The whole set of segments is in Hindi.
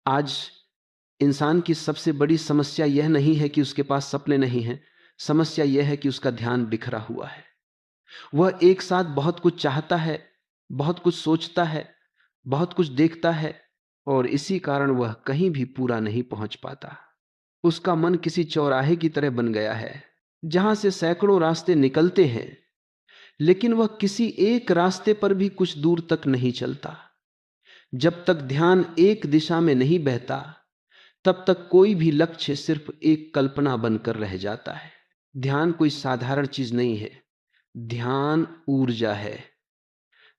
आज इंसान की सबसे बड़ी समस्या यह नहीं है कि उसके पास सपने नहीं हैं, समस्या यह है कि उसका ध्यान बिखरा हुआ है। वह एक साथ बहुत कुछ चाहता है, बहुत कुछ सोचता है, बहुत कुछ देखता है, और इसी कारण वह कहीं भी पूरा नहीं पहुंच पाता। उसका मन किसी चौराहे की तरह बन गया है, जहां से सैकड़ों रास्ते निकलते हैं, लेकिन वह किसी एक रास्ते पर भी कुछ दूर तक नहीं चलता। जब तक ध्यान एक दिशा में नहीं बहता, तब तक कोई भी लक्ष्य सिर्फ एक कल्पना बनकर रह जाता है। ध्यान कोई साधारण चीज नहीं है, ध्यान ऊर्जा है।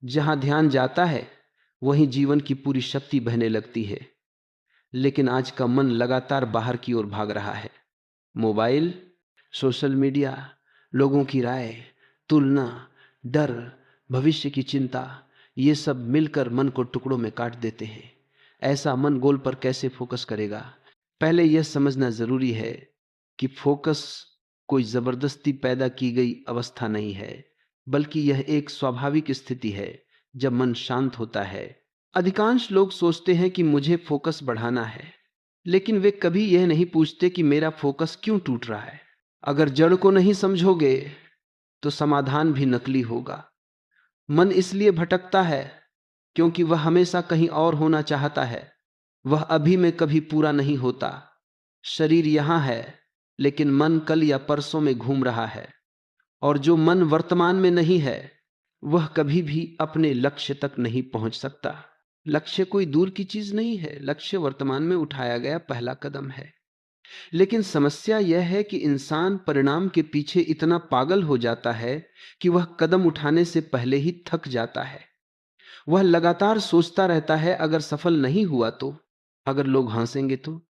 जहां ध्यान जाता है, वहीं जीवन की पूरी शक्ति बहने लगती है। लेकिन आज का मन लगातार बाहर की ओर भाग रहा है। मोबाइल, सोशल मीडिया, लोगों की राय, तुलना, डर, भविष्य की चिंता, ये सब मिलकर मन को टुकड़ों में काट देते हैं। ऐसा मन गोल पर कैसे फोकस करेगा? पहले यह समझना जरूरी है कि फोकस कोई जबरदस्ती पैदा की गई अवस्था नहीं है, बल्कि यह एक स्वाभाविक स्थिति है जब मन शांत होता है। अधिकांश लोग सोचते हैं कि मुझे फोकस बढ़ाना है, लेकिन वे कभी यह नहीं पूछते कि मेरा फोकस क्यों टूट रहा है। अगर जड़ को नहीं समझोगे तो समाधान भी नकली होगा। मन इसलिए भटकता है क्योंकि वह हमेशा कहीं और होना चाहता है। वह अभी में कभी पूरा नहीं होता। शरीर यहां है, लेकिन मन कल या परसों में घूम रहा है, और जो मन वर्तमान में नहीं है, वह कभी भी अपने लक्ष्य तक नहीं पहुंच सकता। लक्ष्य कोई दूर की चीज नहीं है, लक्ष्य वर्तमान में उठाया गया पहला कदम है। लेकिन समस्या यह है कि इंसान परिणाम के पीछे इतना पागल हो जाता है कि वह कदम उठाने से पहले ही थक जाता है। वह लगातार सोचता रहता है, अगर सफल नहीं हुआ तो, अगर लोग हंसेंगे तो,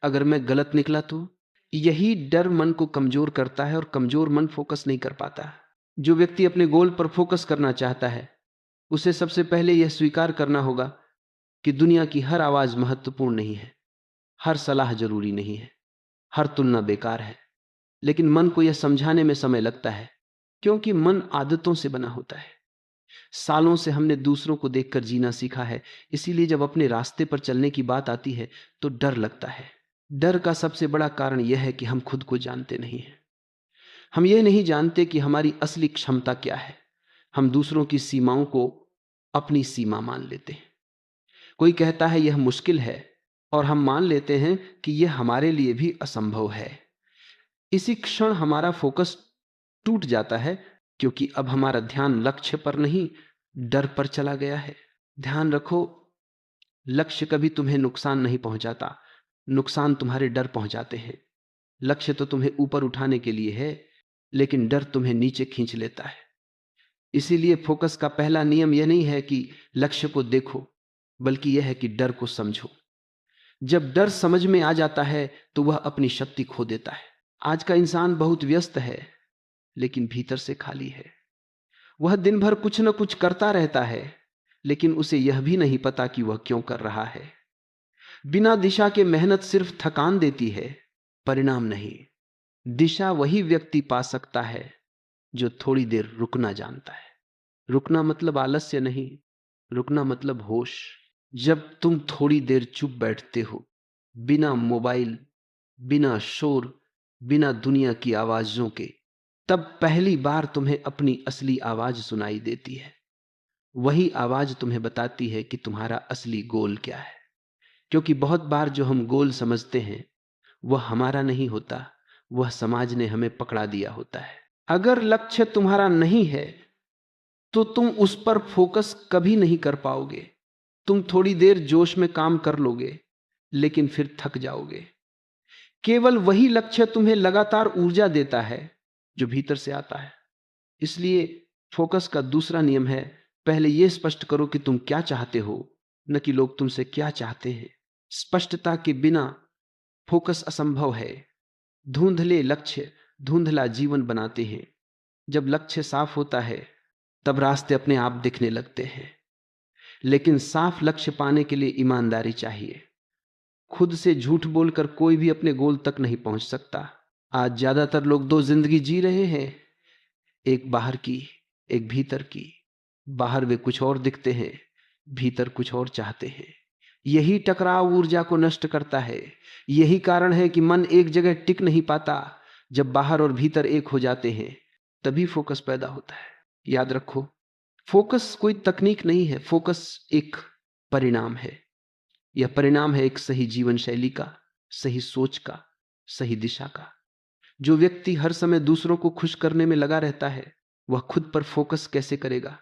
अगर मैं गलत निकला तो। यही डर मन को कमजोर करता है, और कमजोर मन फोकस नहीं कर पाता। जो व्यक्ति अपने गोल पर फोकस करना चाहता है, उसे सबसे पहले यह स्वीकार करना होगा कि दुनिया की हर आवाज महत्वपूर्ण नहीं है, हर सलाह जरूरी नहीं है, हर तुलना बेकार है। लेकिन मन को यह समझाने में समय लगता है, क्योंकि मन आदतों से बना होता है। सालों से हमने दूसरों को देखकर जीना सीखा है, इसीलिए जब अपने रास्ते पर चलने की बात आती है तो डर लगता है। डर का सबसे बड़ा कारण यह है कि हम खुद को जानते नहीं हैं। हम यह नहीं जानते कि हमारी असली क्षमता क्या है। हम दूसरों की सीमाओं को अपनी सीमा मान लेते हैं। कोई कहता है यह मुश्किल है, और हम मान लेते हैं कि यह हमारे लिए भी असंभव है। इसी क्षण हमारा फोकस टूट जाता है, क्योंकि अब हमारा ध्यान लक्ष्य पर नहीं, डर पर चला गया है। ध्यान रखो, लक्ष्य कभी तुम्हें नुकसान नहीं पहुंचाता, नुकसान तुम्हारे डर पहुंचाते हैं। लक्ष्य तो तुम्हें ऊपर उठाने के लिए है, लेकिन डर तुम्हें नीचे खींच लेता है। इसीलिए फोकस का पहला नियम यह नहीं है कि लक्ष्य को देखो, बल्कि यह है कि डर को समझो। जब डर समझ में आ जाता है तो वह अपनी शक्ति खो देता है। आज का इंसान बहुत व्यस्त है, लेकिन भीतर से खाली है। वह दिन भर कुछ न कुछ करता रहता है, लेकिन उसे यह भी नहीं पता कि वह क्यों कर रहा है। बिना दिशा के मेहनत सिर्फ थकान देती है, परिणाम नहीं। दिशा वही व्यक्ति पा सकता है जो थोड़ी देर रुकना जानता है। रुकना मतलब आलस्य नहीं, रुकना मतलब होश। जब तुम थोड़ी देर चुप बैठते हो, बिना मोबाइल, बिना शोर, बिना दुनिया की आवाजों के, तब पहली बार तुम्हें अपनी असली आवाज सुनाई देती है। वही आवाज तुम्हें बताती है कि तुम्हारा असली गोल क्या है। क्योंकि बहुत बार जो हम गोल समझते हैं, वह हमारा नहीं होता, वह समाज ने हमें पकड़ा दिया होता है। अगर लक्ष्य तुम्हारा नहीं है, तो तुम उस पर फोकस कभी नहीं कर पाओगे। तुम थोड़ी देर जोश में काम कर लोगे, लेकिन फिर थक जाओगे। केवल वही लक्ष्य तुम्हें लगातार ऊर्जा देता है जो भीतर से आता है। इसलिए फोकस का दूसरा नियम है, पहले यह स्पष्ट करो कि तुम क्या चाहते हो, न कि लोग तुमसे क्या चाहते हैं। स्पष्टता के बिना फोकस असंभव है। धुंधले लक्ष्य धुंधला जीवन बनाते हैं। जब लक्ष्य साफ होता है, तब रास्ते अपने आप दिखने लगते हैं। लेकिन साफ लक्ष्य पाने के लिए ईमानदारी चाहिए। खुद से झूठ बोलकर कोई भी अपने गोल तक नहीं पहुंच सकता। आज ज्यादातर लोग दो जिंदगी जी रहे हैं, एक बाहर की, एक भीतर की। बाहर वे कुछ और दिखते हैं, भीतर कुछ और चाहते हैं। यही टकराव ऊर्जा को नष्ट करता है। यही कारण है कि मन एक जगह टिक नहीं पाता। जब बाहर और भीतर एक हो जाते हैं तभी फोकस पैदा होता है। याद रखो, फोकस कोई तकनीक नहीं है, फोकस एक परिणाम है। यह परिणाम है एक सही जीवन शैली का, सही सोच का, सही दिशा का। जो व्यक्ति हर समय दूसरों को खुश करने में लगा रहता है वह खुद पर फोकस कैसे करेगा?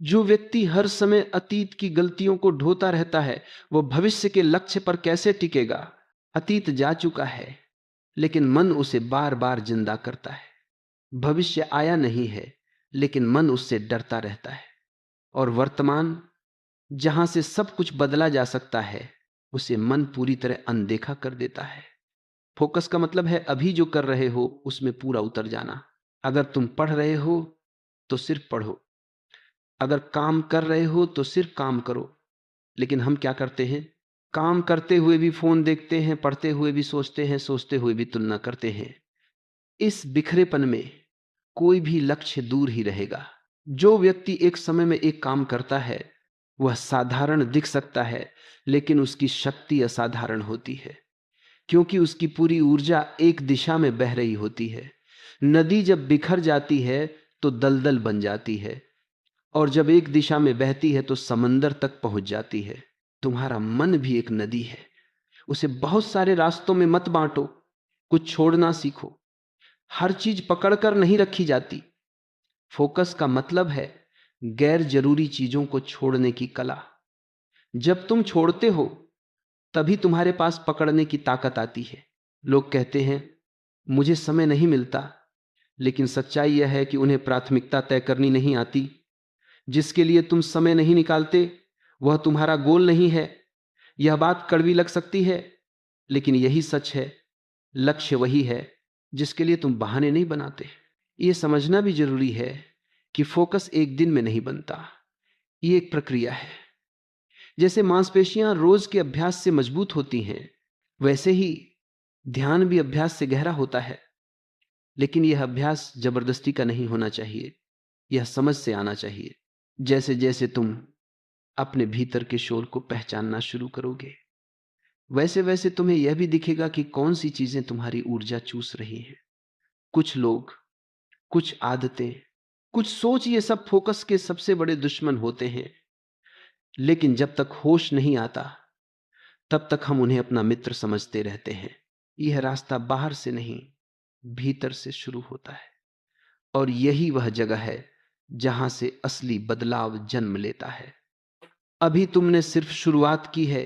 जो व्यक्ति हर समय अतीत की गलतियों को ढोता रहता है वह भविष्य के लक्ष्य पर कैसे टिकेगा? अतीत जा चुका है लेकिन मन उसे बार बार जिंदा करता है। भविष्य आया नहीं है लेकिन मन उससे डरता रहता है। और वर्तमान, जहां से सब कुछ बदला जा सकता है, उसे मन पूरी तरह अनदेखा कर देता है। फोकस का मतलब है अभी जो कर रहे हो उसमें पूरा उतर जाना। अगर तुम पढ़ रहे हो तो सिर्फ पढ़ो, अगर काम कर रहे हो तो सिर्फ काम करो। लेकिन हम क्या करते हैं? काम करते हुए भी फोन देखते हैं, पढ़ते हुए भी सोचते हैं, सोचते हुए भी तुलना करते हैं। इस बिखरेपन में कोई भी लक्ष्य दूर ही रहेगा। जो व्यक्ति एक समय में एक काम करता है वह साधारण दिख सकता है लेकिन उसकी शक्ति असाधारण होती है, क्योंकि उसकी पूरी ऊर्जा एक दिशा में बह रही होती है। नदी जब बिखर जाती है तो दलदल बन जाती है, और जब एक दिशा में बहती है तो समंदर तक पहुंच जाती है। तुम्हारा मन भी एक नदी है, उसे बहुत सारे रास्तों में मत बांटो, कुछ छोड़ना सीखो। हर चीज पकड़कर नहीं रखी जाती। फोकस का मतलब है गैर जरूरी चीजों को छोड़ने की कला। जब तुम छोड़ते हो तभी तुम्हारे पास पकड़ने की ताकत आती है। लोग कहते हैं मुझे समय नहीं मिलता, लेकिन सच्चाई यह है कि उन्हें प्राथमिकता तय करनी नहीं आती। जिसके लिए तुम समय नहीं निकालते वह तुम्हारा गोल नहीं है। यह बात कड़वी लग सकती है लेकिन यही सच है। लक्ष्य वही है जिसके लिए तुम बहाने नहीं बनाते। यह समझना भी जरूरी है कि फोकस एक दिन में नहीं बनता, यह एक प्रक्रिया है। जैसे मांसपेशियां रोज के अभ्यास से मजबूत होती हैं, वैसे ही ध्यान भी अभ्यास से गहरा होता है। लेकिन यह अभ्यास जबरदस्ती का नहीं होना चाहिए, यह समझ से आना चाहिए। जैसे जैसे तुम अपने भीतर के शोर को पहचानना शुरू करोगे, वैसे वैसे तुम्हें यह भी दिखेगा कि कौन सी चीजें तुम्हारी ऊर्जा चूस रही हैं। कुछ लोग, कुछ आदतें, कुछ सोच, ये सब फोकस के सबसे बड़े दुश्मन होते हैं। लेकिन जब तक होश नहीं आता तब तक हम उन्हें अपना मित्र समझते रहते हैं। यह रास्ता बाहर से नहीं, भीतर से शुरू होता है, और यही वह जगह है जहां से असली बदलाव जन्म लेता है। अभी तुमने सिर्फ शुरुआत की है,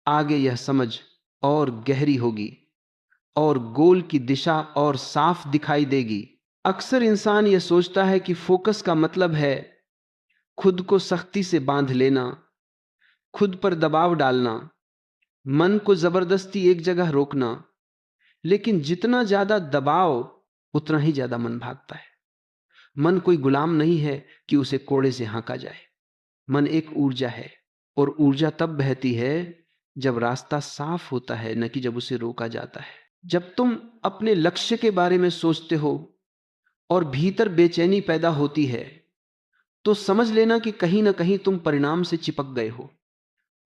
आगे यह समझ और गहरी होगी और गोल की दिशा और साफ दिखाई देगी। अक्सर इंसान यह सोचता है कि फोकस का मतलब है खुद को सख्ती से बांध लेना, खुद पर दबाव डालना, मन को जबरदस्ती एक जगह रोकना। लेकिन जितना ज्यादा दबाव उतना ही ज्यादा मन भागता है। मन कोई गुलाम नहीं है कि उसे कोड़े से हाँका जाए। मन एक ऊर्जा है, और ऊर्जा तब बहती है जब रास्ता साफ होता है, न कि जब उसे रोका जाता है। जब तुम अपने लक्ष्य के बारे में सोचते हो और भीतर बेचैनी पैदा होती है तो समझ लेना कि कहीं ना कहीं तुम परिणाम से चिपक गए हो।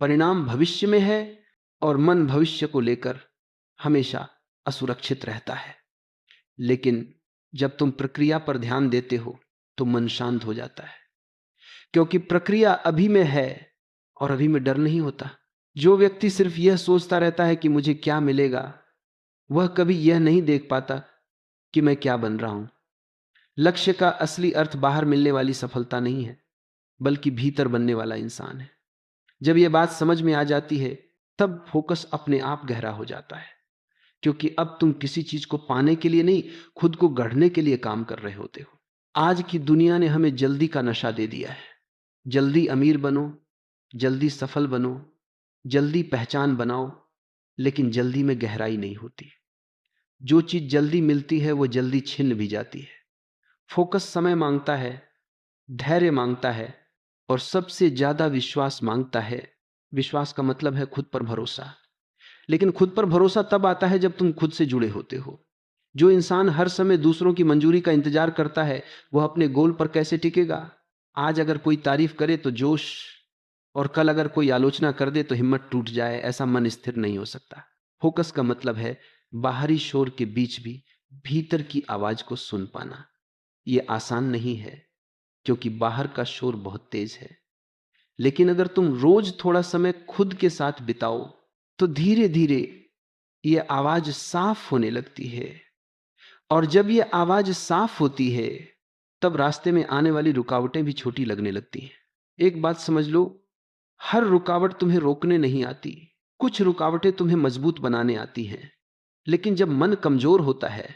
परिणाम भविष्य में है और मन भविष्य को लेकर हमेशा असुरक्षित रहता है। लेकिन जब तुम प्रक्रिया पर ध्यान देते हो तो मन शांत हो जाता है, क्योंकि प्रक्रिया अभी में है और अभी में डर नहीं होता। जो व्यक्ति सिर्फ यह सोचता रहता है कि मुझे क्या मिलेगा, वह कभी यह नहीं देख पाता कि मैं क्या बन रहा हूं। लक्ष्य का असली अर्थ बाहर मिलने वाली सफलता नहीं है, बल्कि भीतर बनने वाला इंसान है। जब यह बात समझ में आ जाती है तब फोकस अपने आप गहरा हो जाता है, क्योंकि अब तुम किसी चीज को पाने के लिए नहीं, खुद को गढ़ने के लिए काम कर रहे होते हो। आज की दुनिया ने हमें जल्दी का नशा दे दिया है। जल्दी अमीर बनो, जल्दी सफल बनो, जल्दी पहचान बनाओ, लेकिन जल्दी में गहराई नहीं होती। जो चीज जल्दी मिलती है वो जल्दी छिन भी जाती है। फोकस समय मांगता है, धैर्य मांगता है, और सबसे ज्यादा विश्वास मांगता है। विश्वास का मतलब है खुद पर भरोसा। लेकिन खुद पर भरोसा तब आता है जब तुम खुद से जुड़े होते हो। जो इंसान हर समय दूसरों की मंजूरी का इंतजार करता है वह अपने गोल पर कैसे टिकेगा? आज अगर कोई तारीफ करे तो जोश और कल अगर कोई आलोचना कर दे तो हिम्मत टूट जाए, ऐसा मन स्थिर नहीं हो सकता। फोकस का मतलब है बाहरी शोर के बीच भी भीतर की आवाज को सुन पाना। यह आसान नहीं है क्योंकि बाहर का शोर बहुत तेज है, लेकिन अगर तुम रोज थोड़ा समय खुद के साथ बिताओ तो धीरे धीरे यह आवाज साफ होने लगती है। और जब यह आवाज साफ होती है तब रास्ते में आने वाली रुकावटें भी छोटी लगने लगती हैं। एक बात समझ लो, हर रुकावट तुम्हें रोकने नहीं आती, कुछ रुकावटें तुम्हें मजबूत बनाने आती हैं। लेकिन जब मन कमजोर होता है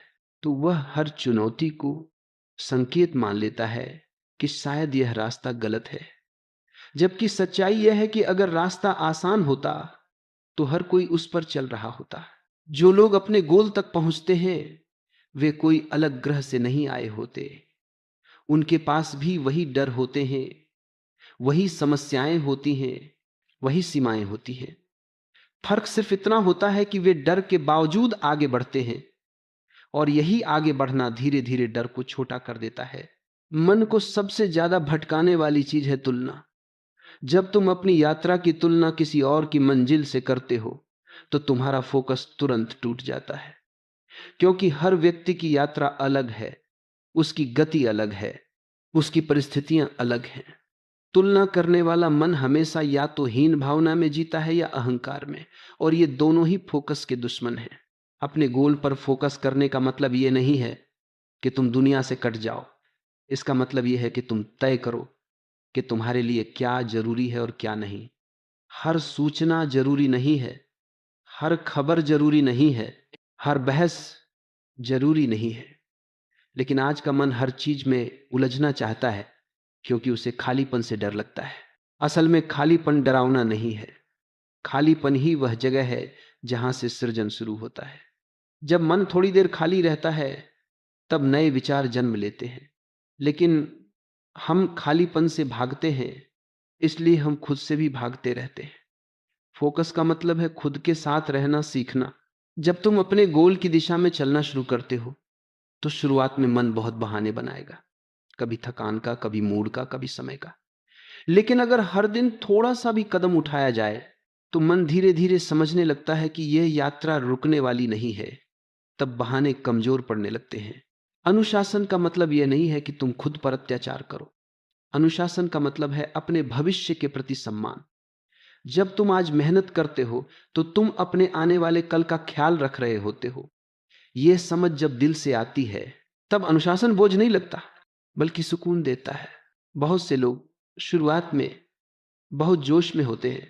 तो वह हर चुनौती को संकेत मान लेता है कि शायद यह रास्ता गलत है। जबकि सच्चाई यह है कि अगर रास्ता आसान होता तो हर कोई उस पर चल रहा होता। जो लोग अपने गोल तक पहुंचते हैं वे कोई अलग ग्रह से नहीं आए होते। उनके पास भी वही डर होते हैं, वही समस्याएं होती हैं, वही सीमाएं होती हैं। फर्क सिर्फ इतना होता है कि वे डर के बावजूद आगे बढ़ते हैं, और यही आगे बढ़ना धीरे धीरे डर को छोटा कर देता है। मन को सबसे ज्यादा भटकाने वाली चीज है तुलना। जब तुम अपनी यात्रा की तुलना किसी और की मंजिल से करते हो तो तुम्हारा फोकस तुरंत टूट जाता है, क्योंकि हर व्यक्ति की यात्रा अलग है, उसकी गति अलग है, उसकी परिस्थितियां अलग हैं। तुलना करने वाला मन हमेशा या तो हीन भावना में जीता है या अहंकार में, और ये दोनों ही फोकस के दुश्मन हैं। अपने गोल पर फोकस करने का मतलब ये नहीं है कि तुम दुनिया से कट जाओ। इसका मतलब यह है कि तुम तय करो कि तुम्हारे लिए क्या जरूरी है और क्या नहीं। हर सूचना जरूरी नहीं है, हर खबर जरूरी नहीं है, हर बहस जरूरी नहीं है। लेकिन आज का मन हर चीज में उलझना चाहता है क्योंकि उसे खालीपन से डर लगता है। असल में खालीपन डरावना नहीं है, खालीपन ही वह जगह है जहां से सृजन शुरू होता है। जब मन थोड़ी देर खाली रहता है तब नए विचार जन्म लेते हैं, लेकिन हम खालीपन से भागते हैं, इसलिए हम खुद से भी भागते रहते हैं। फोकस का मतलब है खुद के साथ रहना सीखना। जब तुम अपने गोल की दिशा में चलना शुरू करते हो तो शुरुआत में मन बहुत बहाने बनाएगा, कभी थकान का, कभी मूड का, कभी समय का। लेकिन अगर हर दिन थोड़ा सा भी कदम उठाया जाए तो मन धीरे धीरे समझने लगता है कि यह यात्रा रुकने वाली नहीं है। तब बहाने कमजोर पड़ने लगते हैं। अनुशासन का मतलब यह नहीं है कि तुम खुद पर अत्याचार करो। अनुशासन का मतलब है अपने भविष्य के प्रति सम्मान। जब तुम आज मेहनत करते हो तो तुम अपने आने वाले कल का ख्याल रख रहे होते हो। यह समझ जब दिल से आती है तब अनुशासन बोझ नहीं लगता बल्कि सुकून देता है। बहुत से लोग शुरुआत में बहुत जोश में होते हैं,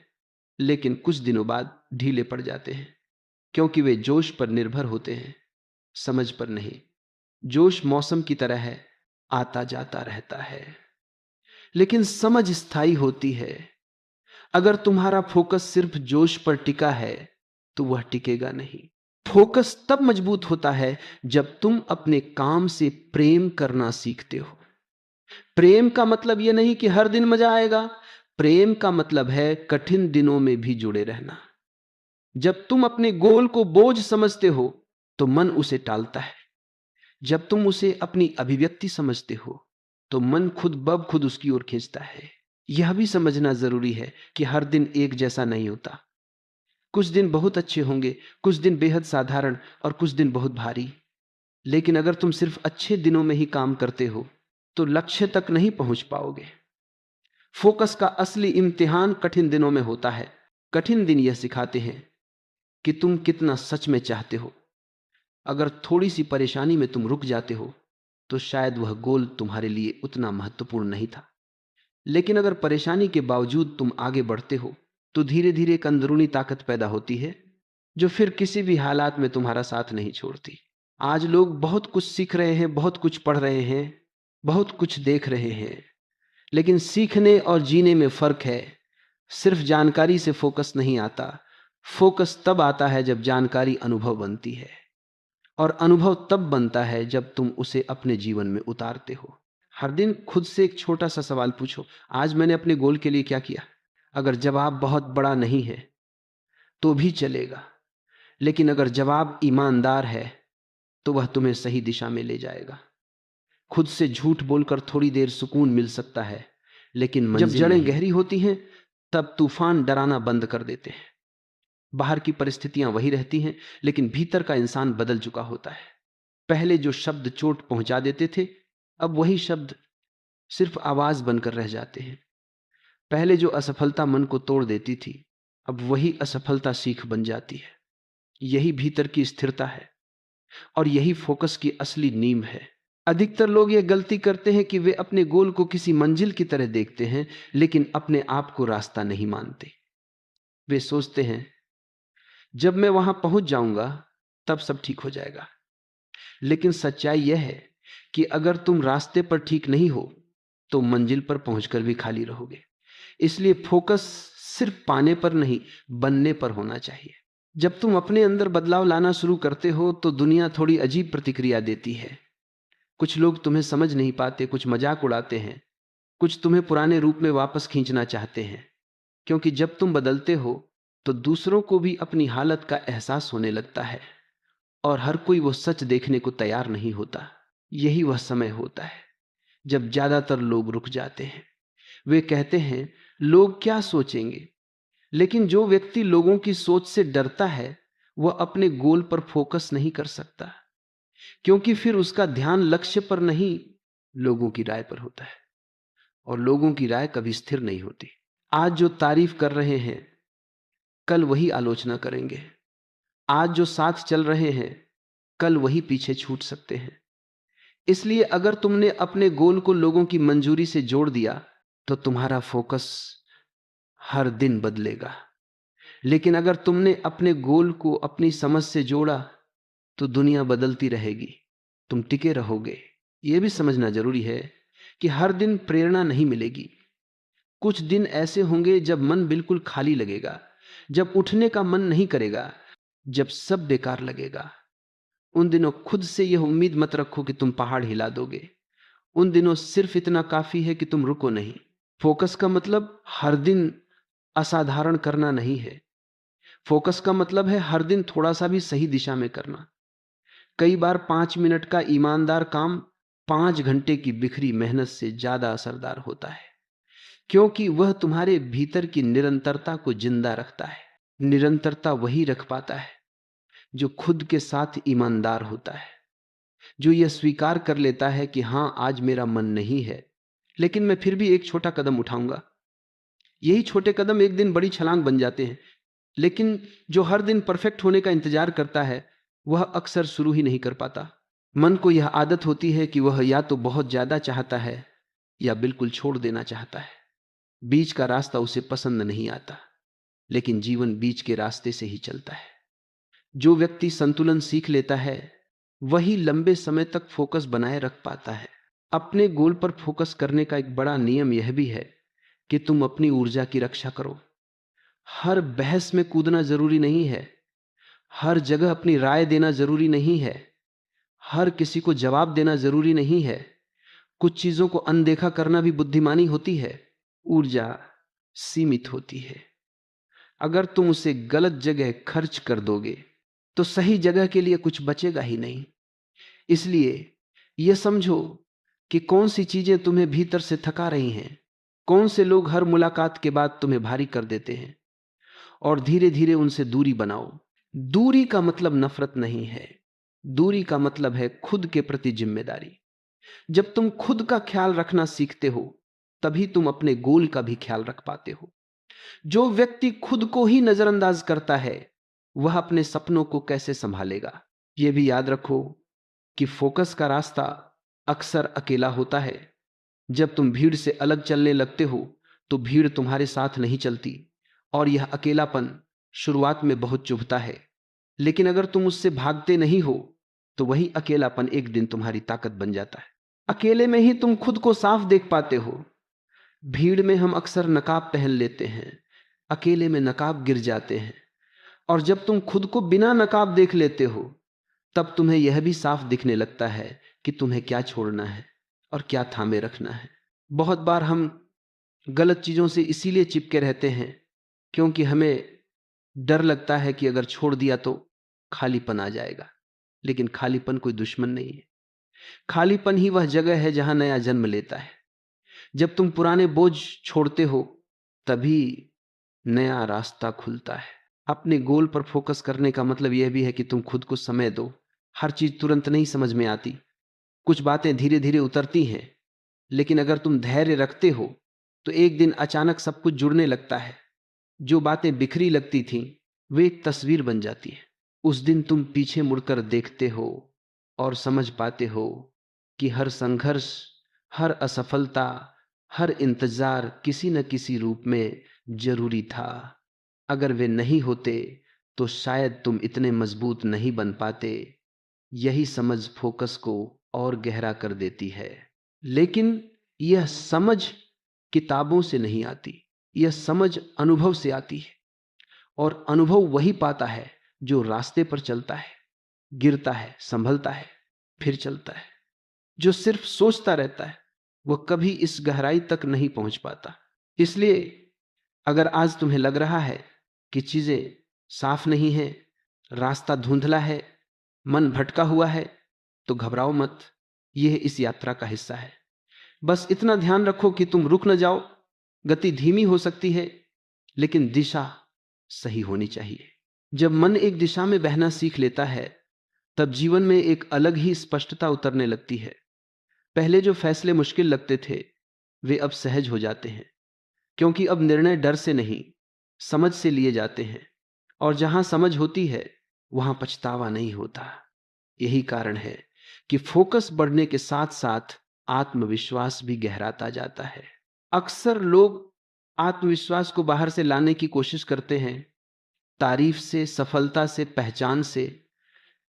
लेकिन कुछ दिनों बाद ढीले पड़ जाते हैं, क्योंकि वे जोश पर निर्भर होते हैं, समझ पर नहीं। जोश मौसम की तरह है, आता जाता रहता है, लेकिन समझ स्थायी होती है। अगर तुम्हारा फोकस सिर्फ जोश पर टिका है तो वह टिकेगा नहीं। फोकस तब मजबूत होता है जब तुम अपने काम से प्रेम करना सीखते हो। प्रेम का मतलब यह नहीं कि हर दिन मजा आएगा, प्रेम का मतलब है कठिन दिनों में भी जुड़े रहना। जब तुम अपने गोल को बोझ समझते हो तो मन उसे टालता है। जब तुम उसे अपनी अभिव्यक्ति समझते हो तो मन खुद ब खुद उसकी ओर खींचता है। यह भी समझना जरूरी है कि हर दिन एक जैसा नहीं होता। कुछ दिन बहुत अच्छे होंगे, कुछ दिन बेहद साधारण और कुछ दिन बहुत भारी। लेकिन अगर तुम सिर्फ अच्छे दिनों में ही काम करते हो तो लक्ष्य तक नहीं पहुंच पाओगे। फोकस का असली इम्तिहान कठिन दिनों में होता है। कठिन दिन यह सिखाते हैं कि तुम कितना सच में चाहते हो। अगर थोड़ी सी परेशानी में तुम रुक जाते हो तो शायद वह गोल तुम्हारे लिए उतना महत्वपूर्ण नहीं था। लेकिन अगर परेशानी के बावजूद तुम आगे बढ़ते हो तो धीरे धीरे एक अंदरूनी ताकत पैदा होती है जो फिर किसी भी हालात में तुम्हारा साथ नहीं छोड़ती। आज लोग बहुत कुछ सीख रहे हैं, बहुत कुछ पढ़ रहे हैं, बहुत कुछ देख रहे हैं, लेकिन सीखने और जीने में फर्क है। सिर्फ जानकारी से फोकस नहीं आता। फोकस तब आता है जब जानकारी अनुभव बनती है, और अनुभव तब बनता है जब तुम उसे अपने जीवन में उतारते हो। हर दिन खुद से एक छोटा सा सवाल पूछो, आज मैंने अपने गोल के लिए क्या किया? अगर जवाब बहुत बड़ा नहीं है तो भी चलेगा, लेकिन अगर जवाब ईमानदार है तो वह तुम्हें सही दिशा में ले जाएगा। खुद से झूठ बोलकर थोड़ी देर सुकून मिल सकता है, लेकिन जब जड़ें गहरी होती हैं तब तूफान डराना बंद कर देते हैं। बाहर की परिस्थितियां वही रहती हैं, लेकिन भीतर का इंसान बदल चुका होता है। पहले जो शब्द चोट पहुंचा देते थे, अब वही शब्द सिर्फ आवाज बनकर रह जाते हैं। पहले जो असफलता मन को तोड़ देती थी, अब वही असफलता सीख बन जाती है। यही भीतर की स्थिरता है और यही फोकस की असली नींव है। अधिकतर लोग यह गलती करते हैं कि वे अपने गोल को किसी मंजिल की तरह देखते हैं, लेकिन अपने आप को रास्ता नहीं मानते। वे सोचते हैं जब मैं वहां पहुंच जाऊंगा तब सब ठीक हो जाएगा। लेकिन सच्चाई यह है कि अगर तुम रास्ते पर ठीक नहीं हो तो मंजिल पर पहुंचकर भी खाली रहोगे। इसलिए फोकस सिर्फ पाने पर नहीं, बनने पर होना चाहिए। जब तुम अपने अंदर बदलाव लाना शुरू करते हो तो दुनिया थोड़ी अजीब प्रतिक्रिया देती है। कुछ लोग तुम्हें समझ नहीं पाते, कुछ मजाक उड़ाते हैं, कुछ तुम्हें पुराने रूप में वापस खींचना चाहते हैं। क्योंकि जब तुम बदलते हो तो दूसरों को भी अपनी हालत का एहसास होने लगता है और हर कोई वो सच देखने को तैयार नहीं होता। यही वह समय होता है जब ज्यादातर लोग रुक जाते हैं। वे कहते हैं लोग क्या सोचेंगे। लेकिन जो व्यक्ति लोगों की सोच से डरता है वह अपने गोल पर फोकस नहीं कर सकता, क्योंकि फिर उसका ध्यान लक्ष्य पर नहीं, लोगों की राय पर होता है। और लोगों की राय कभी स्थिर नहीं होती। आज जो तारीफ कर रहे हैं कल वही आलोचना करेंगे। आज जो साथ चल रहे हैं कल वही पीछे छूट सकते हैं। इसलिए अगर तुमने अपने गोल को लोगों की मंजूरी से जोड़ दिया तो तुम्हारा फोकस हर दिन बदलेगा। लेकिन अगर तुमने अपने गोल को अपनी समझ से जोड़ा तो दुनिया बदलती रहेगी, तुम टिके रहोगे। यह भी समझना जरूरी है कि हर दिन प्रेरणा नहीं मिलेगी। कुछ दिन ऐसे होंगे जब मन बिल्कुल खाली लगेगा, जब उठने का मन नहीं करेगा, जब सब बेकार लगेगा। उन दिनों खुद से यह उम्मीद मत रखो कि तुम पहाड़ हिला दोगे। उन दिनों सिर्फ इतना काफी है कि तुम रुको नहीं। फोकस का मतलब हर दिन असाधारण करना नहीं है। फोकस का मतलब है हर दिन थोड़ा सा भी सही दिशा में करना। कई बार 5 मिनट का ईमानदार काम 5 घंटे की बिखरी मेहनत से ज्यादा असरदार होता है, क्योंकि वह तुम्हारे भीतर की निरंतरता को जिंदा रखता है। निरंतरता वही रख पाता है जो खुद के साथ ईमानदार होता है, जो यह स्वीकार कर लेता है कि हां आज मेरा मन नहीं है, लेकिन मैं फिर भी एक छोटा कदम उठाऊंगा। यही छोटे कदम एक दिन बड़ी छलांग बन जाते हैं। लेकिन जो हर दिन परफेक्ट होने का इंतजार करता है वह अक्सर शुरू ही नहीं कर पाता। मन को यह आदत होती है कि वह या तो बहुत ज्यादा चाहता है या बिल्कुल छोड़ देना चाहता है। बीच का रास्ता उसे पसंद नहीं आता, लेकिन जीवन बीच के रास्ते से ही चलता है। जो व्यक्ति संतुलन सीख लेता है वही लंबे समय तक फोकस बनाए रख पाता है। अपने गोल पर फोकस करने का एक बड़ा नियम यह भी है कि तुम अपनी ऊर्जा की रक्षा करो। हर बहस में कूदना जरूरी नहीं है, हर जगह अपनी राय देना जरूरी नहीं है, हर किसी को जवाब देना जरूरी नहीं है। कुछ चीजों को अनदेखा करना भी बुद्धिमानी होती है। ऊर्जा सीमित होती है। अगर तुम उसे गलत जगह खर्च कर दोगे तो सही जगह के लिए कुछ बचेगा ही नहीं। इसलिए यह समझो कि कौन सी चीजें तुम्हें भीतर से थका रही हैं, कौन से लोग हर मुलाकात के बाद तुम्हें भारी कर देते हैं, और धीरे धीरे उनसे दूरी बनाओ। दूरी का मतलब नफरत नहीं है, दूरी का मतलब है खुद के प्रति जिम्मेदारी। जब तुम खुद का ख्याल रखना सीखते हो तभी तुम अपने गोल का भी ख्याल रख पाते हो। जो व्यक्ति खुद को ही नजरअंदाज करता है वह अपने सपनों को कैसे संभालेगा। यह भी याद रखो कि फोकस का रास्ता अक्सर अकेला होता है। जब तुम भीड़ से अलग चलने लगते हो तो भीड़ तुम्हारे साथ नहीं चलती, और यह अकेलापन शुरुआत में बहुत चुभता है। लेकिन अगर तुम उससे भागते नहीं हो तो वही अकेलापन एक दिन तुम्हारी ताकत बन जाता है। अकेले में ही तुम खुद को साफ देख पाते हो। भीड़ में हम अक्सर नकाब पहन लेते हैं, अकेले में नकाब गिर जाते हैं। और जब तुम खुद को बिना नकाब देख लेते हो तब तुम्हें यह भी साफ दिखने लगता है कि तुम्हें क्या छोड़ना है और क्या थामे रखना है। बहुत बार हम गलत चीजों से इसीलिए चिपके रहते हैं क्योंकि हमें डर लगता है कि अगर छोड़ दिया तो खालीपन आ जाएगा। लेकिन खालीपन कोई दुश्मन नहीं है। खालीपन ही वह जगह है जहां नया जन्म लेता है। जब तुम पुराने बोझ छोड़ते हो तभी नया रास्ता खुलता है। अपने गोल पर फोकस करने का मतलब यह भी है कि तुम खुद को समय दो। हर चीज तुरंत नहीं समझ में आती, कुछ बातें धीरे धीरे उतरती हैं, लेकिन अगर तुम धैर्य रखते हो तो एक दिन अचानक सब कुछ जुड़ने लगता है। जो बातें बिखरी लगती थीं वे एक तस्वीर बन जाती है। उस दिन तुम पीछे मुड़कर देखते हो और समझ पाते हो कि हर संघर्ष, हर असफलता, हर इंतजार किसी न किसी रूप में जरूरी था। अगर वे नहीं होते तो शायद तुम इतने मजबूत नहीं बन पाते। यही समझ फोकस को और गहरा कर देती है। लेकिन यह समझ किताबों से नहीं आती, यह समझ अनुभव से आती है। और अनुभव वही पाता है जो रास्ते पर चलता है, गिरता है, संभलता है, फिर चलता है। जो सिर्फ सोचता रहता है वह कभी इस गहराई तक नहीं पहुंच पाता। इसलिए अगर आज तुम्हें लग रहा है कि चीजें साफ नहीं है, रास्ता धुंधला है, मन भटका हुआ है, तो घबराओ मत। यह इस यात्रा का हिस्सा है। बस इतना ध्यान रखो कि तुम रुक न जाओ। गति धीमी हो सकती है लेकिन दिशा सही होनी चाहिए। जब मन एक दिशा में बहना सीख लेता है तब जीवन में एक अलग ही स्पष्टता उतरने लगती है। पहले जो फैसले मुश्किल लगते थे वे अब सहज हो जाते हैं, क्योंकि अब निर्णय डर से नहीं, समझ से लिए जाते हैं। और जहां समझ होती है वहां पछतावा नहीं होता। यही कारण है कि फोकस बढ़ने के साथ साथ आत्मविश्वास भी गहराता जाता है। अक्सर लोग आत्मविश्वास को बाहर से लाने की कोशिश करते हैं, तारीफ से, सफलता से, पहचान से।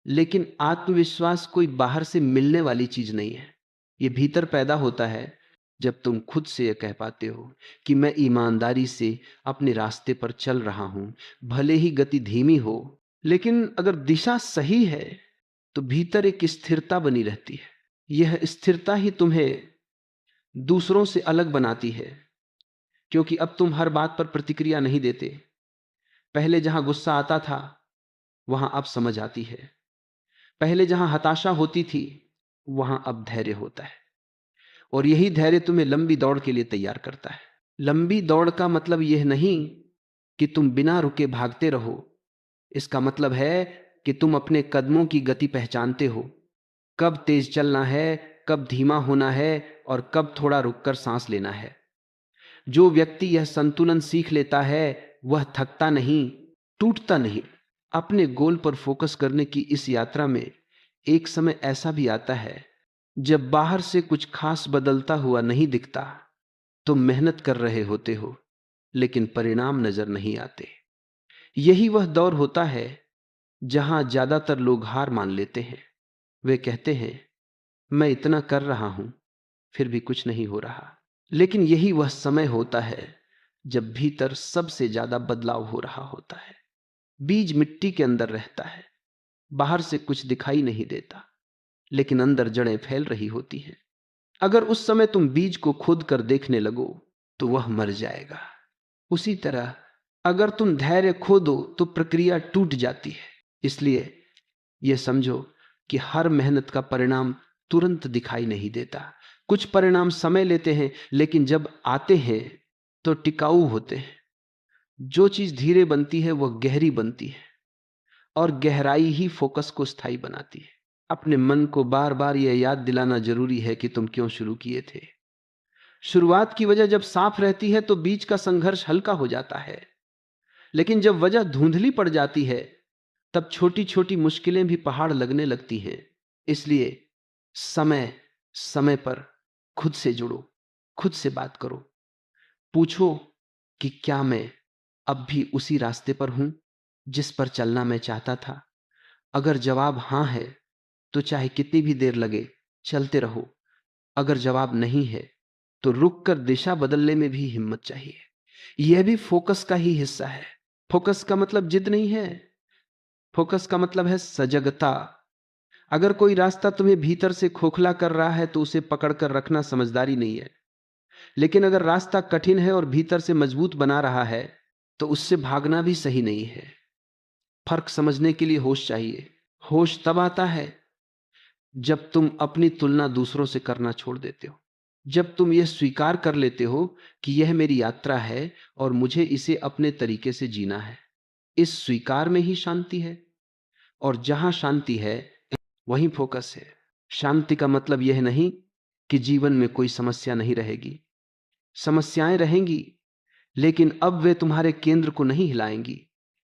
लेकिन आत्मविश्वास कोई बाहर से मिलने वाली चीज नहीं है। यह भीतर पैदा होता है जब तुम खुद से यह कह पाते हो कि मैं ईमानदारी से अपने रास्ते पर चल रहा हूं, भले ही गति धीमी हो। लेकिन अगर दिशा सही है तो भीतर एक स्थिरता बनी रहती है। यह स्थिरता ही तुम्हें दूसरों से अलग बनाती है, क्योंकि अब तुम हर बात पर प्रतिक्रिया नहीं देते। पहले जहां गुस्सा आता था वहां अब समझ आती है। पहले जहां हताशा होती थी वहां अब धैर्य होता है। और यही धैर्य तुम्हें लंबी दौड़ के लिए तैयार करता है। लंबी दौड़ का मतलब यह नहीं कि तुम बिना रुके भागते रहो। इसका मतलब है कि तुम अपने कदमों की गति पहचानते हो, कब तेज चलना है, कब धीमा होना है और कब थोड़ा रुककर सांस लेना है। जो व्यक्ति यह संतुलन सीख लेता है वह थकता नहीं, टूटता नहीं। अपने गोल पर फोकस करने की इस यात्रा में एक समय ऐसा भी आता है जब बाहर से कुछ खास बदलता हुआ नहीं दिखता। तुम मेहनत कर रहे होते हो लेकिन परिणाम नजर नहीं आते। यही वह दौर होता है जहां ज्यादातर लोग हार मान लेते हैं। वे कहते हैं मैं इतना कर रहा हूं फिर भी कुछ नहीं हो रहा। लेकिन यही वह समय होता है जब भीतर सबसे ज्यादा बदलाव हो रहा होता है। बीज मिट्टी के अंदर रहता है, बाहर से कुछ दिखाई नहीं देता, लेकिन अंदर जड़ें फैल रही होती हैं। अगर उस समय तुम बीज को खोद कर देखने लगो तो वह मर जाएगा। उसी तरह अगर तुम धैर्य खो दो तो प्रक्रिया टूट जाती है। इसलिए यह समझो कि हर मेहनत का परिणाम तुरंत दिखाई नहीं देता। कुछ परिणाम समय लेते हैं लेकिन जब आते हैं तो टिकाऊ होते हैं। जो चीज धीरे बनती है वह गहरी बनती है और गहराई ही फोकस को स्थायी बनाती है। अपने मन को बार बार यह याद दिलाना जरूरी है कि तुम क्यों शुरू किए थे। शुरुआत की वजह जब साफ रहती है तो बीच का संघर्ष हल्का हो जाता है, लेकिन जब वजह धुंधली पड़ जाती है तब छोटी छोटी मुश्किलें भी पहाड़ लगने लगती हैं। इसलिए समय समय पर खुद से जुड़ो, खुद से बात करो, पूछो कि क्या मैं अब भी उसी रास्ते पर हूं जिस पर चलना मैं चाहता था। अगर जवाब हां है तो चाहे कितनी भी देर लगे चलते रहो। अगर जवाब नहीं है तो रुककर दिशा बदलने में भी हिम्मत चाहिए। यह भी फोकस का ही हिस्सा है। फोकस का मतलब जिद नहीं है, फोकस का मतलब है सजगता। अगर कोई रास्ता तुम्हें भीतर से खोखला कर रहा है तो उसे पकड़कर रखना समझदारी नहीं है। लेकिन अगर रास्ता कठिन है और भीतर से मजबूत बना रहा है तो उससे भागना भी सही नहीं है। फर्क समझने के लिए होश चाहिए। होश तब आता है जब तुम अपनी तुलना दूसरों से करना छोड़ देते हो, जब तुम यह स्वीकार कर लेते हो कि यह मेरी यात्रा है और मुझे इसे अपने तरीके से जीना है, इस स्वीकार में ही शांति है। और जहां शांति है वहीं फोकस है। शांति का मतलब यह नहीं कि जीवन में कोई समस्या नहीं रहेगी। समस्याएं रहेंगी, लेकिन अब वे तुम्हारे केंद्र को नहीं हिलाएंगी।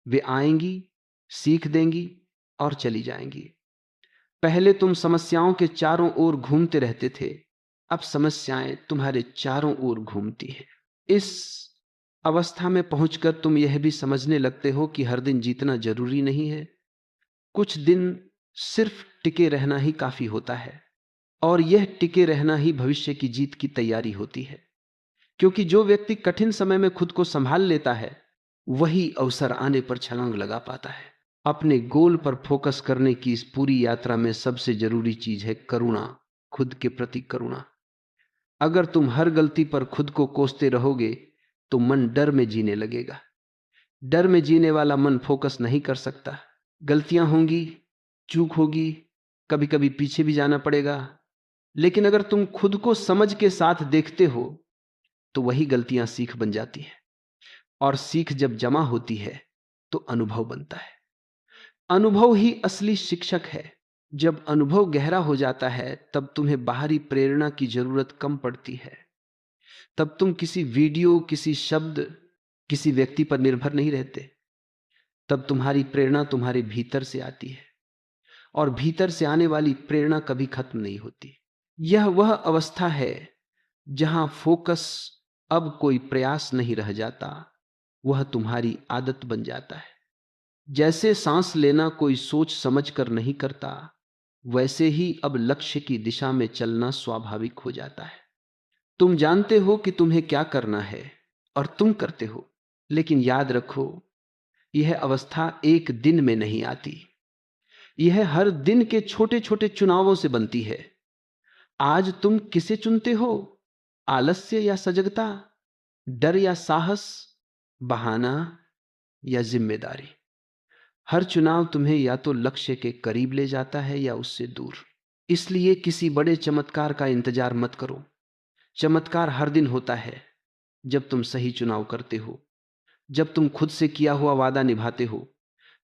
वे आएंगी, सीख देंगी और चली जाएंगी। पहले तुम समस्याओं के चारों ओर घूमते रहते थे, अब समस्याएं तुम्हारे चारों ओर घूमती हैं। इस अवस्था में पहुंचकर तुम यह भी समझने लगते हो कि हर दिन जीतना जरूरी नहीं है। कुछ दिन सिर्फ टिके रहना ही काफी होता है, और यह टिके रहना ही भविष्य की जीत की तैयारी होती है। क्योंकि जो व्यक्ति कठिन समय में खुद को संभाल लेता है, वही अवसर आने पर छलांग लगा पाता है। अपने गोल पर फोकस करने की इस पूरी यात्रा में सबसे जरूरी चीज है करुणा, खुद के प्रति करुणा। अगर तुम हर गलती पर खुद को कोसते रहोगे तो मन डर में जीने लगेगा। डर में जीने वाला मन फोकस नहीं कर सकता। गलतियां होंगी, चूक होगी, कभी कभी पीछे भी जाना पड़ेगा, लेकिन अगर तुम खुद को समझ के साथ देखते हो तो वही गलतियां सीख बन जाती हैं। और सीख जब जमा होती है तो अनुभव बनता है। अनुभव ही असली शिक्षक है। जब अनुभव गहरा हो जाता है तब तुम्हें बाहरी प्रेरणा की जरूरत कम पड़ती है। तब तुम किसी वीडियो, किसी शब्द, किसी व्यक्ति पर निर्भर नहीं रहते। तब तुम्हारी प्रेरणा तुम्हारे भीतर से आती है, और भीतर से आने वाली प्रेरणा कभी खत्म नहीं होती। यह वह अवस्था है जहां फोकस अब कोई प्रयास नहीं रह जाता, वह तुम्हारी आदत बन जाता है। जैसे सांस लेना कोई सोच समझ कर नहीं करता, वैसे ही अब लक्ष्य की दिशा में चलना स्वाभाविक हो जाता है। तुम जानते हो कि तुम्हें क्या करना है और तुम करते हो, लेकिन याद रखो, यह अवस्था एक दिन में नहीं आती। यह हर दिन के छोटे छोटे चुनावों से बनती है। आज तुम किसे चुनते हो? आलस्य या सजगता, डर या साहस, बहाना या जिम्मेदारी? हर चुनाव तुम्हें या तो लक्ष्य के करीब ले जाता है या उससे दूर। इसलिए किसी बड़े चमत्कार का इंतजार मत करो। चमत्कार हर दिन होता है जब तुम सही चुनाव करते हो, जब तुम खुद से किया हुआ वादा निभाते हो,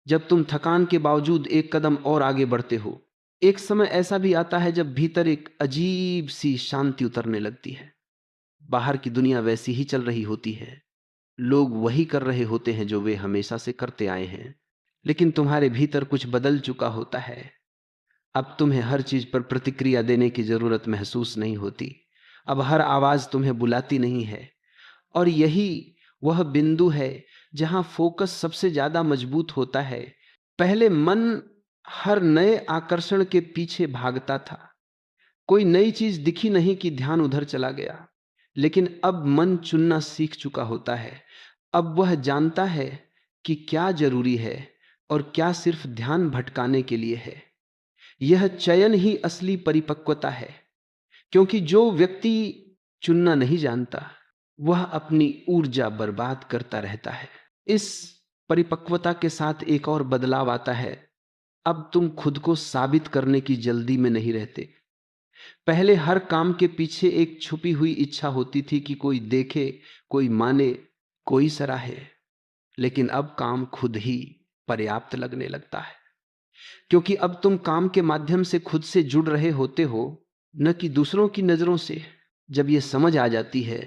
जब तुम थकान के बावजूद एक कदम और आगे बढ़ते हो। एक समय ऐसा भी आता है जब भीतर एक अजीब सी शांति उतरने लगती है। बाहर की दुनिया वैसी ही चल रही होती है, लोग वही कर रहे होते हैं जो वे हमेशा से करते आए हैं, लेकिन तुम्हारे भीतर कुछ बदल चुका होता है। अब तुम्हें हर चीज पर प्रतिक्रिया देने की जरूरत महसूस नहीं होती। अब हर आवाज तुम्हें बुलाती नहीं है। और यही वह बिंदु है जहां फोकस सबसे ज्यादा मजबूत होता है। पहले मन हर नए आकर्षण के पीछे भागता था। कोई नई चीज दिखी नहीं कि ध्यान उधर चला गया। लेकिन अब मन चुनना सीख चुका होता है। अब वह जानता है कि क्या जरूरी है और क्या सिर्फ ध्यान भटकाने के लिए है। यह चयन ही असली परिपक्वता है, क्योंकि जो व्यक्ति चुनना नहीं जानता वह अपनी ऊर्जा बर्बाद करता रहता है। इस परिपक्वता के साथ एक और बदलाव आता है। अब तुम खुद को साबित करने की जल्दी में नहीं रहते। पहले हर काम के पीछे एक छुपी हुई इच्छा होती थी कि कोई देखे, कोई माने, कोई सराहे। लेकिन अब काम खुद ही पर्याप्त लगने लगता है, क्योंकि अब तुम काम के माध्यम से खुद से जुड़ रहे होते हो, न कि दूसरों की नजरों से। जब यह समझ आ जाती है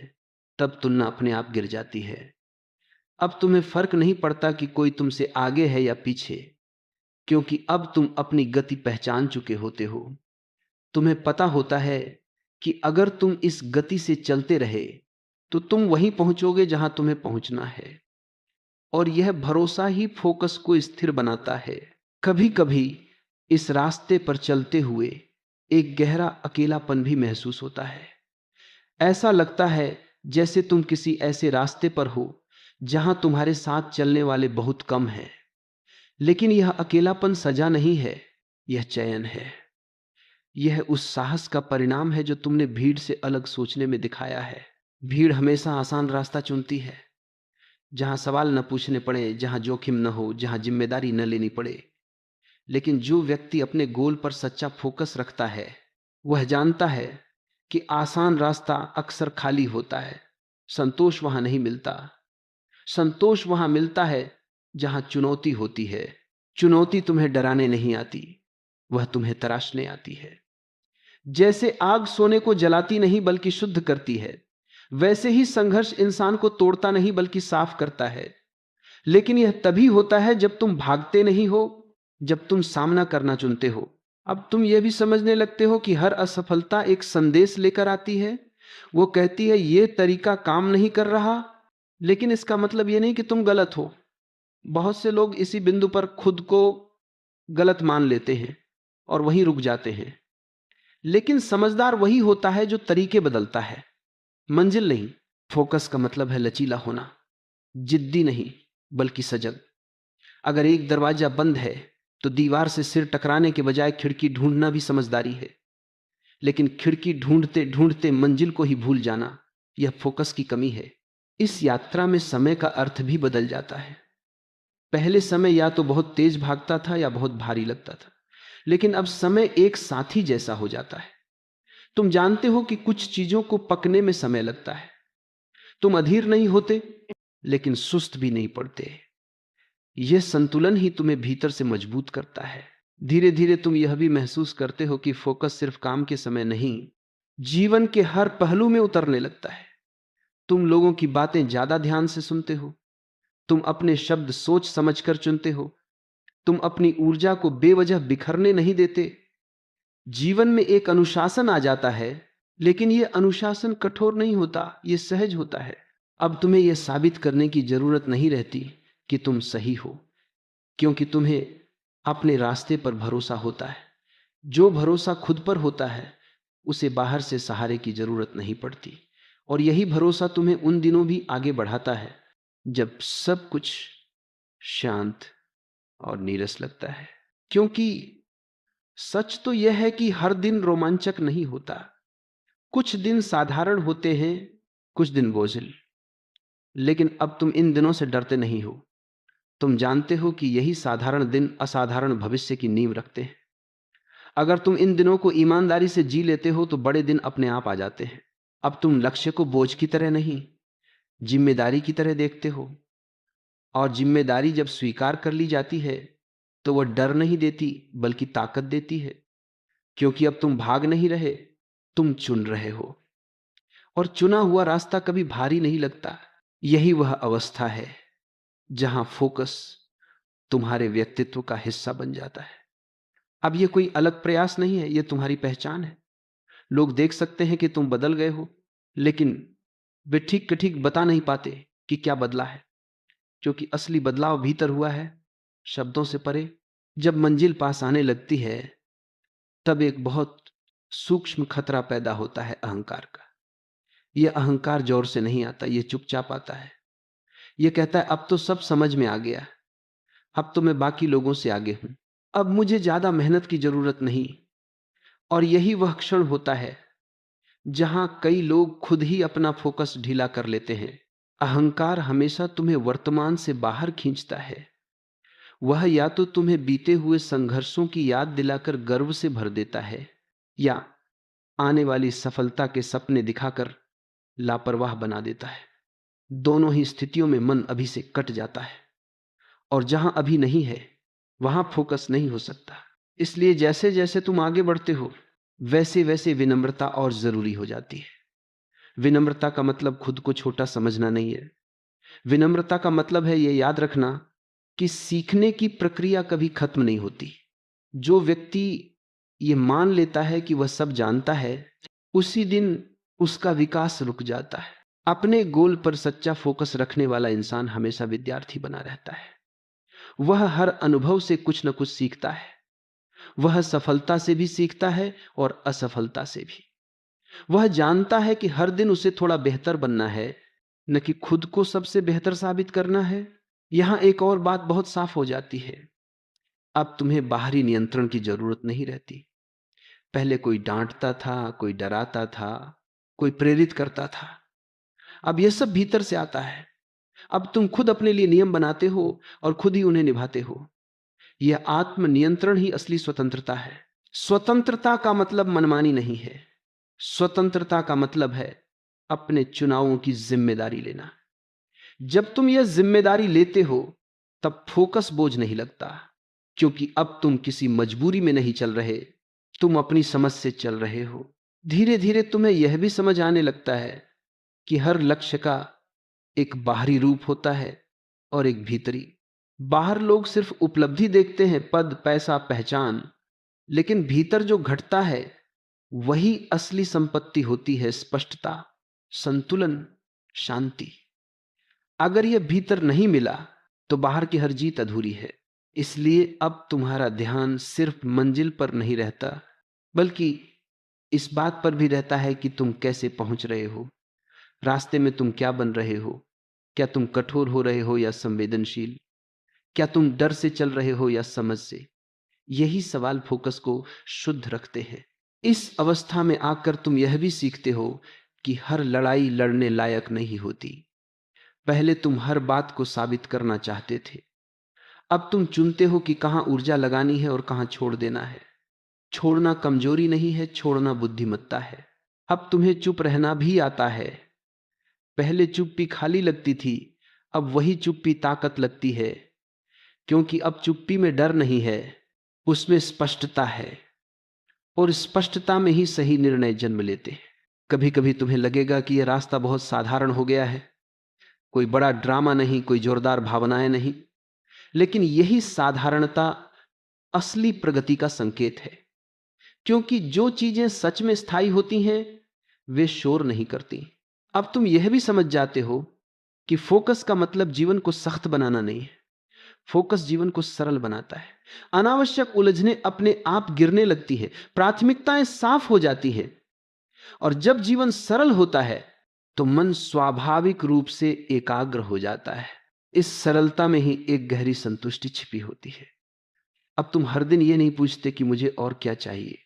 तब तुलना अपने आप गिर जाती है। अब तुम्हें फर्क नहीं पड़ता कि कोई तुमसे आगे है या पीछे, क्योंकि अब तुम अपनी गति पहचान चुके होते हो। तुम्हें पता होता है कि अगर तुम इस गति से चलते रहे तो तुम वहीं पहुंचोगे जहां तुम्हें पहुंचना है। और यह भरोसा ही फोकस को स्थिर बनाता है। कभी कभी इस रास्ते पर चलते हुए एक गहरा अकेलापन भी महसूस होता है। ऐसा लगता है जैसे तुम किसी ऐसे रास्ते पर हो जहां तुम्हारे साथ चलने वाले बहुत कम हैं। लेकिन यह अकेलापन सजा नहीं है, यह चयन है। यह उस साहस का परिणाम है जो तुमने भीड़ से अलग सोचने में दिखाया है। भीड़ हमेशा आसान रास्ता चुनती है, जहां सवाल न पूछने पड़े, जहां जोखिम न हो, जहां जिम्मेदारी न लेनी पड़े। लेकिन जो व्यक्ति अपने गोल पर सच्चा फोकस रखता है, वह जानता है कि आसान रास्ता अक्सर खाली होता है, संतोष वहां नहीं मिलता। संतोष वहां मिलता है जहां चुनौती होती है। चुनौती तुम्हें डराने नहीं आती, वह तुम्हें तराशने आती है। जैसे आग सोने को जलाती नहीं बल्कि शुद्ध करती है, वैसे ही संघर्ष इंसान को तोड़ता नहीं बल्कि साफ करता है। लेकिन यह तभी होता है जब तुम भागते नहीं हो, जब तुम सामना करना चुनते हो। अब तुम यह भी समझने लगते हो कि हर असफलता एक संदेश लेकर आती है। वो कहती है यह तरीका काम नहीं कर रहा, लेकिन इसका मतलब यह नहीं कि तुम गलत हो। बहुत से लोग इसी बिंदु पर खुद को गलत मान लेते हैं और वहीं रुक जाते हैं। लेकिन समझदार वही होता है जो तरीके बदलता है, मंजिल नहीं। फोकस का मतलब है लचीला होना, जिद्दी नहीं बल्कि सजग। अगर एक दरवाजा बंद है तो दीवार से सिर टकराने के बजाय खिड़की ढूंढना भी समझदारी है। लेकिन खिड़की ढूंढते ढूंढते मंजिल को ही भूल जाना, यह फोकस की कमी है। इस यात्रा में समय का अर्थ भी बदल जाता है। पहले समय या तो बहुत तेज भागता था या बहुत भारी लगता था, लेकिन अब समय एक साथी जैसा हो जाता है। तुम जानते हो कि कुछ चीजों को पकने में समय लगता है। तुम अधीर नहीं होते लेकिन सुस्त भी नहीं पड़ते। यह संतुलन ही तुम्हें भीतर से मजबूत करता है। धीरे धीरे तुम यह भी महसूस करते हो कि फोकस सिर्फ काम के समय नहीं, जीवन के हर पहलू में उतरने लगता है। तुम लोगों की बातें ज्यादा ध्यान से सुनते हो, तुम अपने शब्द सोच समझकर चुनते हो, तुम अपनी ऊर्जा को बेवजह बिखरने नहीं देते। जीवन में एक अनुशासन आ जाता है, लेकिन यह अनुशासन कठोर नहीं होता, यह सहज होता है। अब तुम्हें यह साबित करने की जरूरत नहीं रहती कि तुम सही हो, क्योंकि तुम्हें अपने रास्ते पर भरोसा होता है। जो भरोसा खुद पर होता है उसे बाहर से सहारे की जरूरत नहीं पड़ती। और यही भरोसा तुम्हें उन दिनों भी आगे बढ़ाता है जब सब कुछ शांत और नीरस लगता है। क्योंकि सच तो यह है कि हर दिन रोमांचक नहीं होता। कुछ दिन साधारण होते हैं, कुछ दिन बोझिल। लेकिन अब तुम इन दिनों से डरते नहीं हो। तुम जानते हो कि यही साधारण दिन असाधारण भविष्य की नींव रखते हैं। अगर तुम इन दिनों को ईमानदारी से जी लेते हो तो बड़े दिन अपने आप आ जाते हैं। अब तुम लक्ष्य को बोझ की तरह नहीं, जिम्मेदारी की तरह देखते हो। और जिम्मेदारी जब स्वीकार कर ली जाती है तो वह डर नहीं देती बल्कि ताकत देती है। क्योंकि अब तुम भाग नहीं रहे, तुम चुन रहे हो। और चुना हुआ रास्ता कभी भारी नहीं लगता। यही वह अवस्था है जहां फोकस तुम्हारे व्यक्तित्व का हिस्सा बन जाता है। अब यह कोई अलग प्रयास नहीं है, यह तुम्हारी पहचान है। लोग देख सकते हैं कि तुम बदल गए हो, लेकिन वे ठीक के ठीक बता नहीं पाते कि क्या बदला है, क्योंकि असली बदलाव भीतर हुआ है, शब्दों से परे। जब मंजिल पास आने लगती है तब एक बहुत सूक्ष्म खतरा पैदा होता है, अहंकार का। यह अहंकार जोर से नहीं आता, यह चुपचाप आता है। यह कहता है अब तो सब समझ में आ गया, अब तो मैं बाकी लोगों से आगे हूं, अब मुझे ज्यादा मेहनत की जरूरत नहीं। और यही वह क्षण होता है जहां कई लोग खुद ही अपना फोकस ढीला कर लेते हैं। अहंकार हमेशा तुम्हें वर्तमान से बाहर खींचता है। वह या तो तुम्हें बीते हुए संघर्षों की याद दिलाकर गर्व से भर देता है, या आने वाली सफलता के सपने दिखाकर लापरवाह बना देता है। दोनों ही स्थितियों में मन अभी से कट जाता है, और जहां अभी नहीं है वहां फोकस नहीं हो सकता। इसलिए जैसे जैसे तुम आगे बढ़ते हो वैसे वैसे विनम्रता और जरूरी हो जाती है। विनम्रता का मतलब खुद को छोटा समझना नहीं है। विनम्रता का मतलब है यह याद रखना कि सीखने की प्रक्रिया कभी खत्म नहीं होती। जो व्यक्ति यह मान लेता है कि वह सब जानता है, उसी दिन उसका विकास रुक जाता है। अपने गोल पर सच्चा फोकस रखने वाला इंसान हमेशा विद्यार्थी बना रहता है। वह हर अनुभव से कुछ न कुछ सीखता है। वह सफलता से भी सीखता है और असफलता से भी। वह जानता है कि हर दिन उसे थोड़ा बेहतर बनना है, न कि खुद को सबसे बेहतर साबित करना है। यहां एक और बात बहुत साफ हो जाती है, अब तुम्हें बाहरी नियंत्रण की जरूरत नहीं रहती। पहले कोई डांटता था, कोई डराता था, कोई प्रेरित करता था। अब यह सब भीतर से आता है। अब तुम खुद अपने लिए नियम बनाते हो और खुद ही उन्हें निभाते हो। यह आत्म नियंत्रण ही असली स्वतंत्रता है। स्वतंत्रता का मतलब मनमानी नहीं है। स्वतंत्रता का मतलब है अपने चुनावों की जिम्मेदारी लेना। जब तुम यह जिम्मेदारी लेते हो तब फोकस बोझ नहीं लगता, क्योंकि अब तुम किसी मजबूरी में नहीं चल रहे, तुम अपनी समझ से चल रहे हो। धीरे धीरे तुम्हें यह भी समझ आने लगता है कि हर लक्ष्य का एक बाहरी रूप होता है और एक भीतरी। बाहर लोग सिर्फ उपलब्धि देखते हैं, पद, पैसा, पहचान, लेकिन भीतर जो घटता है वही असली संपत्ति होती है। स्पष्टता, संतुलन, शांति। अगर यह भीतर नहीं मिला तो बाहर की हर जीत अधूरी है। इसलिए अब तुम्हारा ध्यान सिर्फ मंजिल पर नहीं रहता, बल्कि इस बात पर भी रहता है कि तुम कैसे पहुंच रहे हो। रास्ते में तुम क्या बन रहे हो? क्या तुम कठोर हो रहे हो या संवेदनशील? क्या तुम डर से चल रहे हो या समझ से? यही सवाल फोकस को शुद्ध रखते हैं। इस अवस्था में आकर तुम यह भी सीखते हो कि हर लड़ाई लड़ने लायक नहीं होती। पहले तुम हर बात को साबित करना चाहते थे, अब तुम चुनते हो कि कहां ऊर्जा लगानी है और कहां छोड़ देना है। छोड़ना कमजोरी नहीं है, छोड़ना बुद्धिमत्ता है। अब तुम्हें चुप रहना भी आता है। पहले चुप्पी खाली लगती थी, अब वही चुप्पी ताकत लगती है, क्योंकि अब चुप्पी में डर नहीं है, उसमें स्पष्टता है, और स्पष्टता में ही सही निर्णय जन्म लेते हैं। कभी कभी तुम्हें लगेगा कि यह रास्ता बहुत साधारण हो गया है, कोई बड़ा ड्रामा नहीं, कोई जोरदार भावनाएं नहीं, लेकिन यही साधारणता असली प्रगति का संकेत है। क्योंकि जो चीजें सच में स्थायी होती हैं वे शोर नहीं करती। अब तुम यह भी समझ जाते हो कि फोकस का मतलब जीवन को सख्त बनाना नहीं है, फोकस जीवन को सरल बनाता है। अनावश्यक उलझने अपने आप गिरने लगती है, प्राथमिकताएं साफ हो जाती है, और जब जीवन सरल होता है तो मन स्वाभाविक रूप से एकाग्र हो जाता है। इस सरलता में ही एक गहरी संतुष्टि छिपी होती है। अब तुम हर दिन ये नहीं पूछते कि मुझे और क्या चाहिए।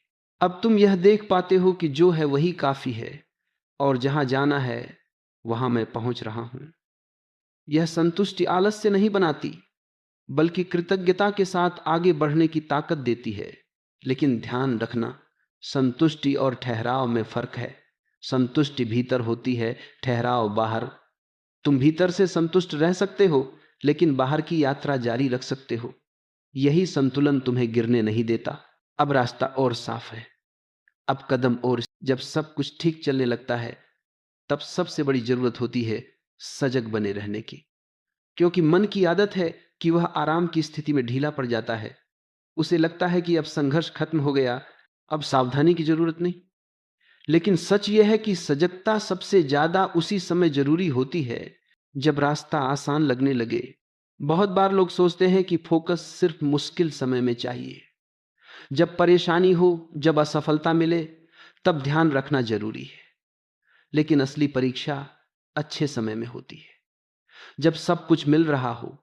अब तुम यह देख पाते हो कि जो है वही काफी है, और जहां जाना है वहां मैं पहुंच रहा हूं। यह संतुष्टि आलस्य नहीं बनाती, बल्कि कृतज्ञता के साथ आगे बढ़ने की ताकत देती है। लेकिन ध्यान रखना, संतुष्टि और ठहराव में फर्क है। संतुष्टि भीतर होती है, ठहराव बाहर। तुम भीतर से संतुष्ट रह सकते हो, लेकिन बाहर की यात्रा जारी रख सकते हो। यही संतुलन तुम्हें गिरने नहीं देता। अब रास्ता और साफ है, अब कदम और। जब सब कुछ ठीक चलने लगता है तब सबसे बड़ी जरूरत होती है सजग बने रहने की, क्योंकि मन की आदत है कि वह आराम की स्थिति में ढीला पड़ जाता है। उसे लगता है कि अब संघर्ष खत्म हो गया, अब सावधानी की जरूरत नहीं। लेकिन सच यह है कि सजगता सबसे ज्यादा उसी समय जरूरी होती है जब रास्ता आसान लगने लगे। बहुत बार लोग सोचते हैं कि फोकस सिर्फ मुश्किल समय में चाहिए, जब परेशानी हो, जब असफलता मिले, तब ध्यान रखना जरूरी है। लेकिन असली परीक्षा अच्छे समय में होती है, जब सब कुछ मिल रहा हो,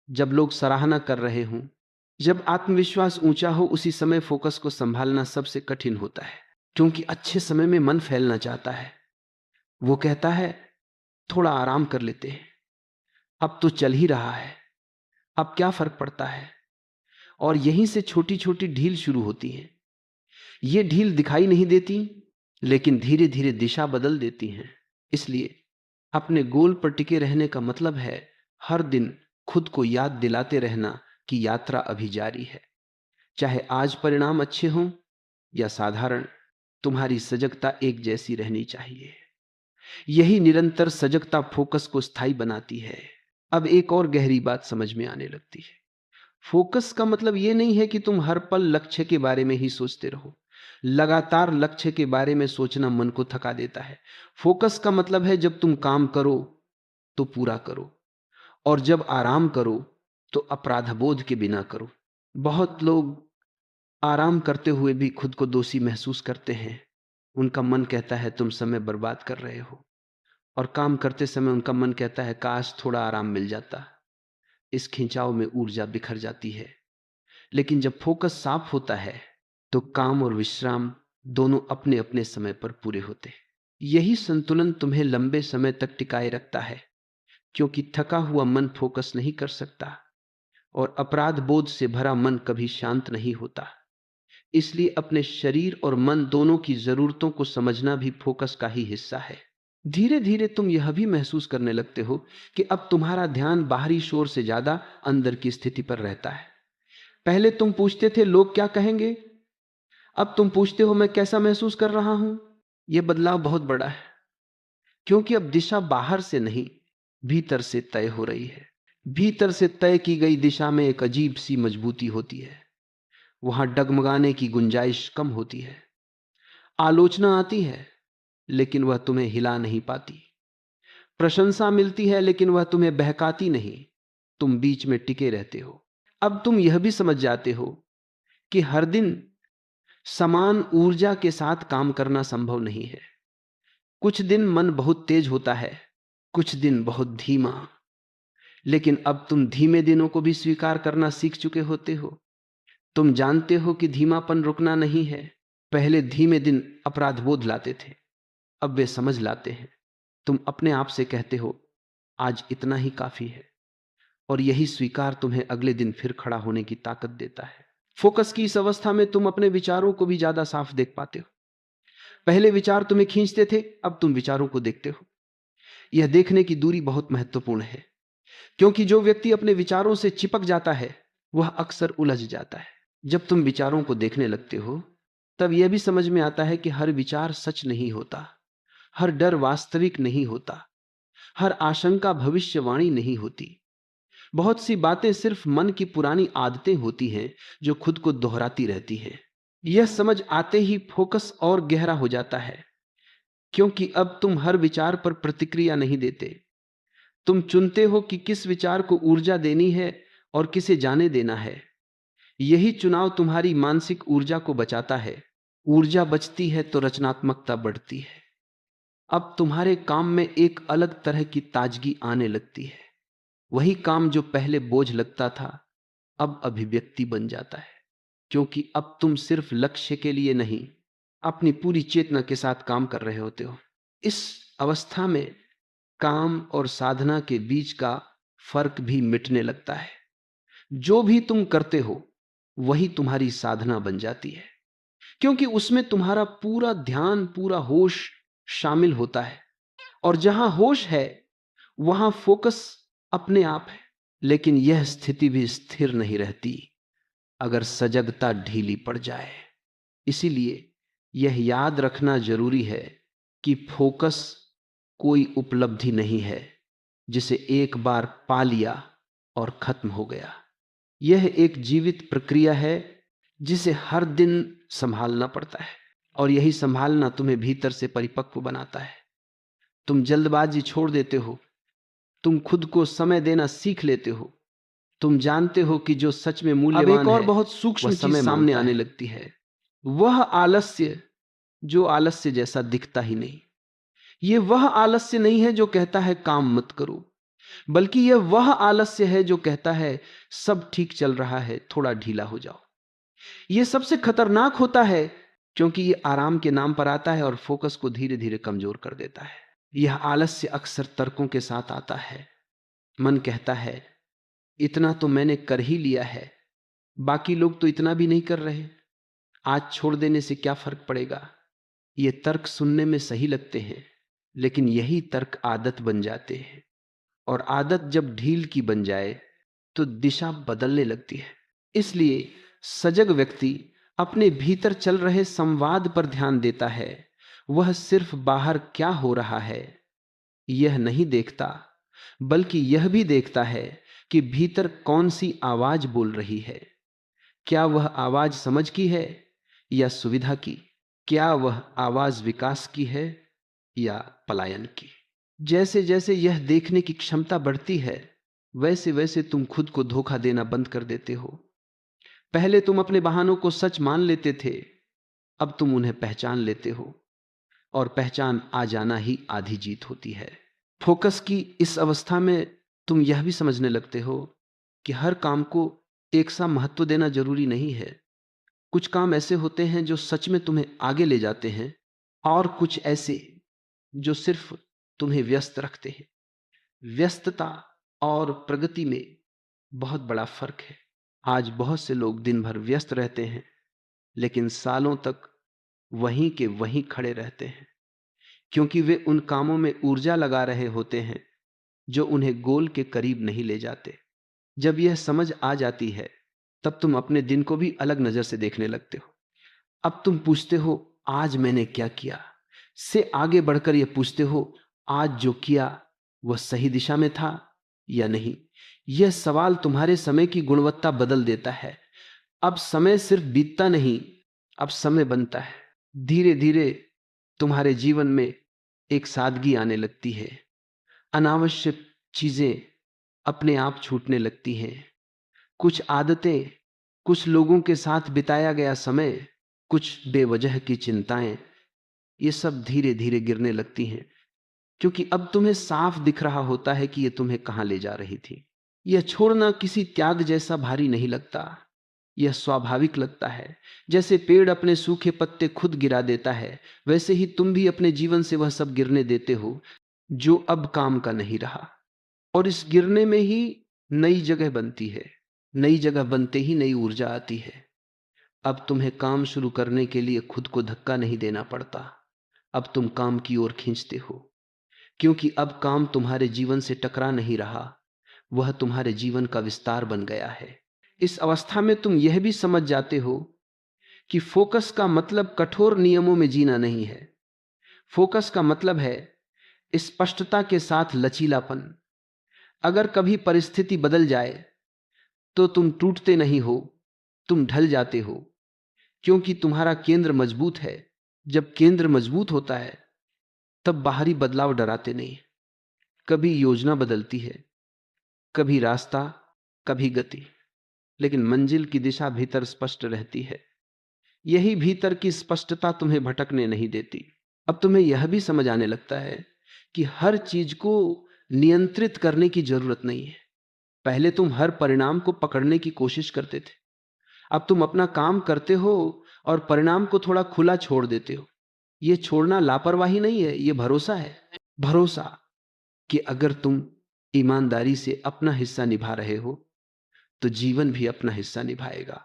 जब लोग सराहना कर रहे हों, जब आत्मविश्वास ऊंचा हो। उसी समय फोकस को संभालना सबसे कठिन होता है, क्योंकि अच्छे समय में मन फैलना चाहता है। वो कहता है थोड़ा आराम कर लेते हैं, अब तो चल ही रहा है, अब क्या फर्क पड़ता है। और यहीं से छोटी छोटी ढील शुरू होती है। ये ढील दिखाई नहीं देती, लेकिन धीरे धीरे दिशा बदल देती हैं। इसलिए अपने गोल पर टिके रहने का मतलब है हर दिन खुद को याद दिलाते रहना कि यात्रा अभी जारी है। चाहे आज परिणाम अच्छे हों या साधारण, तुम्हारी सजगता एक जैसी रहनी चाहिए। यही निरंतर सजगता फोकस को स्थायी बनाती है। अब एक और गहरी बात समझ में आने लगती है। फोकस का मतलब यह नहीं है कि तुम हर पल लक्ष्य के बारे में ही सोचते रहो। लगातार लक्ष्य के बारे में सोचना मन को थका देता है। फोकस का मतलब है जब तुम काम करो तो पूरा करो, और जब आराम करो तो अपराध बोध के बिना करो। बहुत लोग आराम करते हुए भी खुद को दोषी महसूस करते हैं। उनका मन कहता है तुम समय बर्बाद कर रहे हो, और काम करते समय उनका मन कहता है काश थोड़ा आराम मिल जाता। इस खिंचाव में ऊर्जा बिखर जाती है। लेकिन जब फोकस साफ होता है तो काम और विश्राम दोनों अपने अपने समय पर पूरे होते हैं। यही संतुलन तुम्हें लंबे समय तक टिकाए रखता है, क्योंकि थका हुआ मन फोकस नहीं कर सकता, और अपराध बोध से भरा मन कभी शांत नहीं होता। इसलिए अपने शरीर और मन दोनों की जरूरतों को समझना भी फोकस का ही हिस्सा है। धीरे धीरे तुम यह भी महसूस करने लगते हो कि अब तुम्हारा ध्यान बाहरी शोर से ज्यादा अंदर की स्थिति पर रहता है। पहले तुम पूछते थे लोग क्या कहेंगे, अब तुम पूछते हो मैं कैसा महसूस कर रहा हूं। यह बदलाव बहुत बड़ा है, क्योंकि अब दिशा बाहर से नहीं, भीतर से तय हो रही है। भीतर से तय की गई दिशा में एक अजीब सी मजबूती होती है। वहां डगमगाने की गुंजाइश कम होती है। आलोचना आती है, लेकिन वह तुम्हें हिला नहीं पाती। प्रशंसा मिलती है, लेकिन वह तुम्हें बहकाती नहीं। तुम बीच में टिके रहते हो। अब तुम यह भी समझ जाते हो कि हर दिन समान ऊर्जा के साथ काम करना संभव नहीं है। कुछ दिन मन बहुत तेज होता है, कुछ दिन बहुत धीमा। लेकिन अब तुम धीमे दिनों को भी स्वीकार करना सीख चुके होते हो। तुम जानते हो कि धीमापन रुकना नहीं है। पहले धीमे दिन अपराध बोध लाते थे, अब वे समझ लाते हैं। तुम अपने आप से कहते हो आज इतना ही काफी है, और यही स्वीकार तुम्हें अगले दिन फिर खड़ा होने की ताकत देता है। फोकस की इस अवस्था में तुम अपने विचारों को भी ज्यादा साफ देख पाते हो। पहले विचार तुम्हें खींचते थे, अब तुम विचारों को देखते हो। यह देखने की दूरी बहुत महत्वपूर्ण है, क्योंकि जो व्यक्ति अपने विचारों से चिपक जाता है वह अक्सर उलझ जाता है। जब तुम विचारों को देखने लगते हो, तब यह भी समझ में आता है कि हर विचार सच नहीं होता, हर डर वास्तविक नहीं होता, हर आशंका भविष्यवाणी नहीं होती। बहुत सी बातें सिर्फ मन की पुरानी आदतें होती हैं जो खुद को दोहराती रहती हैं। यह समझ आते ही फोकस और गहरा हो जाता है, क्योंकि अब तुम हर विचार पर प्रतिक्रिया नहीं देते। तुम चुनते हो कि किस विचार को ऊर्जा देनी है और किसे जाने देना है। यही चुनाव तुम्हारी मानसिक ऊर्जा को बचाता है। ऊर्जा बचती है तो रचनात्मकता बढ़ती है। अब तुम्हारे काम में एक अलग तरह की ताजगी आने लगती है। वही काम जो पहले बोझ लगता था अब अभिव्यक्ति बन जाता है, क्योंकि अब तुम सिर्फ लक्ष्य के लिए नहीं, अपनी पूरी चेतना के साथ काम कर रहे होते हो। इस अवस्था में काम और साधना के बीच का फर्क भी मिटने लगता है। जो भी तुम करते हो वही तुम्हारी साधना बन जाती है, क्योंकि उसमें तुम्हारा पूरा ध्यान, पूरा होश शामिल होता है। और जहां होश है वहां फोकस अपने आप है। लेकिन यह स्थिति भी स्थिर नहीं रहती अगर सजगता ढीली पड़ जाए। इसीलिए यह याद रखना जरूरी है कि फोकस कोई उपलब्धि नहीं है जिसे एक बार पा लिया और खत्म हो गया। यह एक जीवित प्रक्रिया है जिसे हर दिन संभालना पड़ता है, और यही संभालना तुम्हें भीतर से परिपक्व बनाता है। तुम जल्दबाजी छोड़ देते हो, तुम खुद को समय देना सीख लेते हो। तुम जानते हो कि जो सच में मूल्यवान है, अब एक और बहुत सूक्ष्म चीज सामने आने लगती है। वह आलस्य जो आलस्य जैसा दिखता ही नहीं। यह वह आलस्य नहीं है जो कहता है काम मत करो, बल्कि यह वह आलस्य है जो कहता है सब ठीक चल रहा है, थोड़ा ढीला हो जाओ। यह सबसे खतरनाक होता है, क्योंकि यह आराम के नाम पर आता है और फोकस को धीरे धीरे कमजोर कर देता है। यह आलस्य अक्सर तर्कों के साथ आता है। मन कहता है इतना तो मैंने कर ही लिया है, बाकी लोग तो इतना भी नहीं कर रहे, आज छोड़ देने से क्या फर्क पड़ेगा। ये तर्क सुनने में सही लगते हैं, लेकिन यही तर्क आदत बन जाते हैं, और आदत जब ढील की बन जाए तो दिशा बदलने लगती है। इसलिए सजग व्यक्ति अपने भीतर चल रहे संवाद पर ध्यान देता है। वह सिर्फ बाहर क्या हो रहा है यह नहीं देखता, बल्कि यह भी देखता है कि भीतर कौन सी आवाज बोल रही है। क्या वह आवाज समझ की है या सुविधा की? क्या वह आवाज विकास की है या पलायन की? जैसे जैसे यह देखने की क्षमता बढ़ती है, वैसे वैसे तुम खुद को धोखा देना बंद कर देते हो। पहले तुम अपने बहानों को सच मान लेते थे, अब तुम उन्हें पहचान लेते हो, और पहचान आ जाना ही आधी जीत होती है। फोकस की इस अवस्था में तुम यह भी समझने लगते हो कि हर काम को एक सा महत्व देना जरूरी नहीं है। कुछ काम ऐसे होते हैं जो सच में तुम्हें आगे ले जाते हैं, और कुछ ऐसे जो सिर्फ तुम्हें व्यस्त रखते हैं। व्यस्तता और प्रगति में बहुत बड़ा फर्क है। आज बहुत से लोग दिन भर व्यस्त रहते हैं, लेकिन सालों तक वहीं के वहीं खड़े रहते हैं, क्योंकि वे उन कामों में ऊर्जा लगा रहे होते हैं जो उन्हें गोल के करीब नहीं ले जाते। जब यह समझ आ जाती है, तब तुम अपने दिन को भी अलग नजर से देखने लगते हो। अब तुम पूछते हो आज मैंने क्या किया, से आगे बढ़कर यह पूछते हो आज जो किया वह सही दिशा में था या नहीं। यह सवाल तुम्हारे समय की गुणवत्ता बदल देता है। अब समय सिर्फ बीतता नहीं, अब समय बनता है। धीरे धीरे तुम्हारे जीवन में एक सादगी आने लगती है, अनावश्यक चीजें अपने आप छूटने लगती हैं। कुछ आदतें, कुछ लोगों के साथ बिताया गया समय, कुछ बेवजह की चिंताएं, ये सब धीरे धीरे गिरने लगती हैं, क्योंकि अब तुम्हें साफ दिख रहा होता है कि ये तुम्हें कहां ले जा रही थी। यह छोड़ना किसी त्याग जैसा भारी नहीं लगता, यह स्वाभाविक लगता है। जैसे पेड़ अपने सूखे पत्ते खुद गिरा देता है, वैसे ही तुम भी अपने जीवन से वह सब गिरने देते हो जो अब काम का नहीं रहा। और इस गिरने में ही नई जगह बनती है, नई जगह बनते ही नई ऊर्जा आती है। अब तुम्हें काम शुरू करने के लिए खुद को धक्का नहीं देना पड़ता, अब तुम काम की ओर खींचते हो, क्योंकि अब काम तुम्हारे जीवन से टकरा नहीं रहा, वह तुम्हारे जीवन का विस्तार बन गया है। इस अवस्था में तुम यह भी समझ जाते हो कि फोकस का मतलब कठोर नियमों में जीना नहीं है। फोकस का मतलब है स्पष्टता के साथ लचीलापन। अगर कभी परिस्थिति बदल जाए तो तुम टूटते नहीं हो, तुम ढल जाते हो, क्योंकि तुम्हारा केंद्र मजबूत है। जब केंद्र मजबूत होता है तब बाहरी बदलाव डराते नहीं। कभी योजना बदलती है, कभी रास्ता, कभी गति, लेकिन मंजिल की दिशा भीतर स्पष्ट रहती है। यही भीतर की स्पष्टता तुम्हें भटकने नहीं देती। अब तुम्हें यह भी समझ आने लगता है कि हर चीज को नियंत्रित करने की जरूरत नहीं है। पहले तुम हर परिणाम को पकड़ने की कोशिश करते थे, अब तुम अपना काम करते हो और परिणाम को थोड़ा खुला छोड़ देते हो। यह छोड़ना लापरवाही नहीं है, यह भरोसा है। भरोसा कि अगर तुम ईमानदारी से अपना हिस्सा निभा रहे हो तो जीवन भी अपना हिस्सा निभाएगा।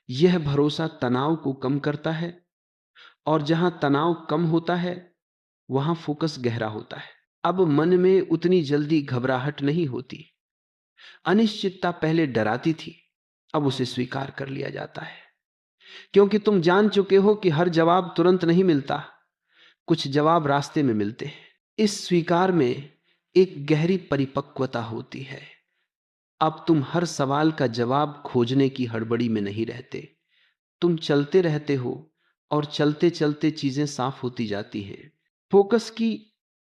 यह भरोसा तनाव को कम करता है, और जहां तनाव कम होता है वहां फोकस गहरा होता है। अब मन में उतनी जल्दी घबराहट नहीं होती। अनिश्चितता पहले डराती थी, अब उसे स्वीकार कर लिया जाता है, क्योंकि तुम जान चुके हो कि हर जवाब तुरंत नहीं मिलता, कुछ जवाब रास्ते में मिलते हैं। इस स्वीकार में एक गहरी परिपक्वता होती है। अब तुम हर सवाल का जवाब खोजने की हड़बड़ी में नहीं रहते, तुम चलते रहते हो और चलते चलते चीजें साफ होती जाती हैं। फोकस की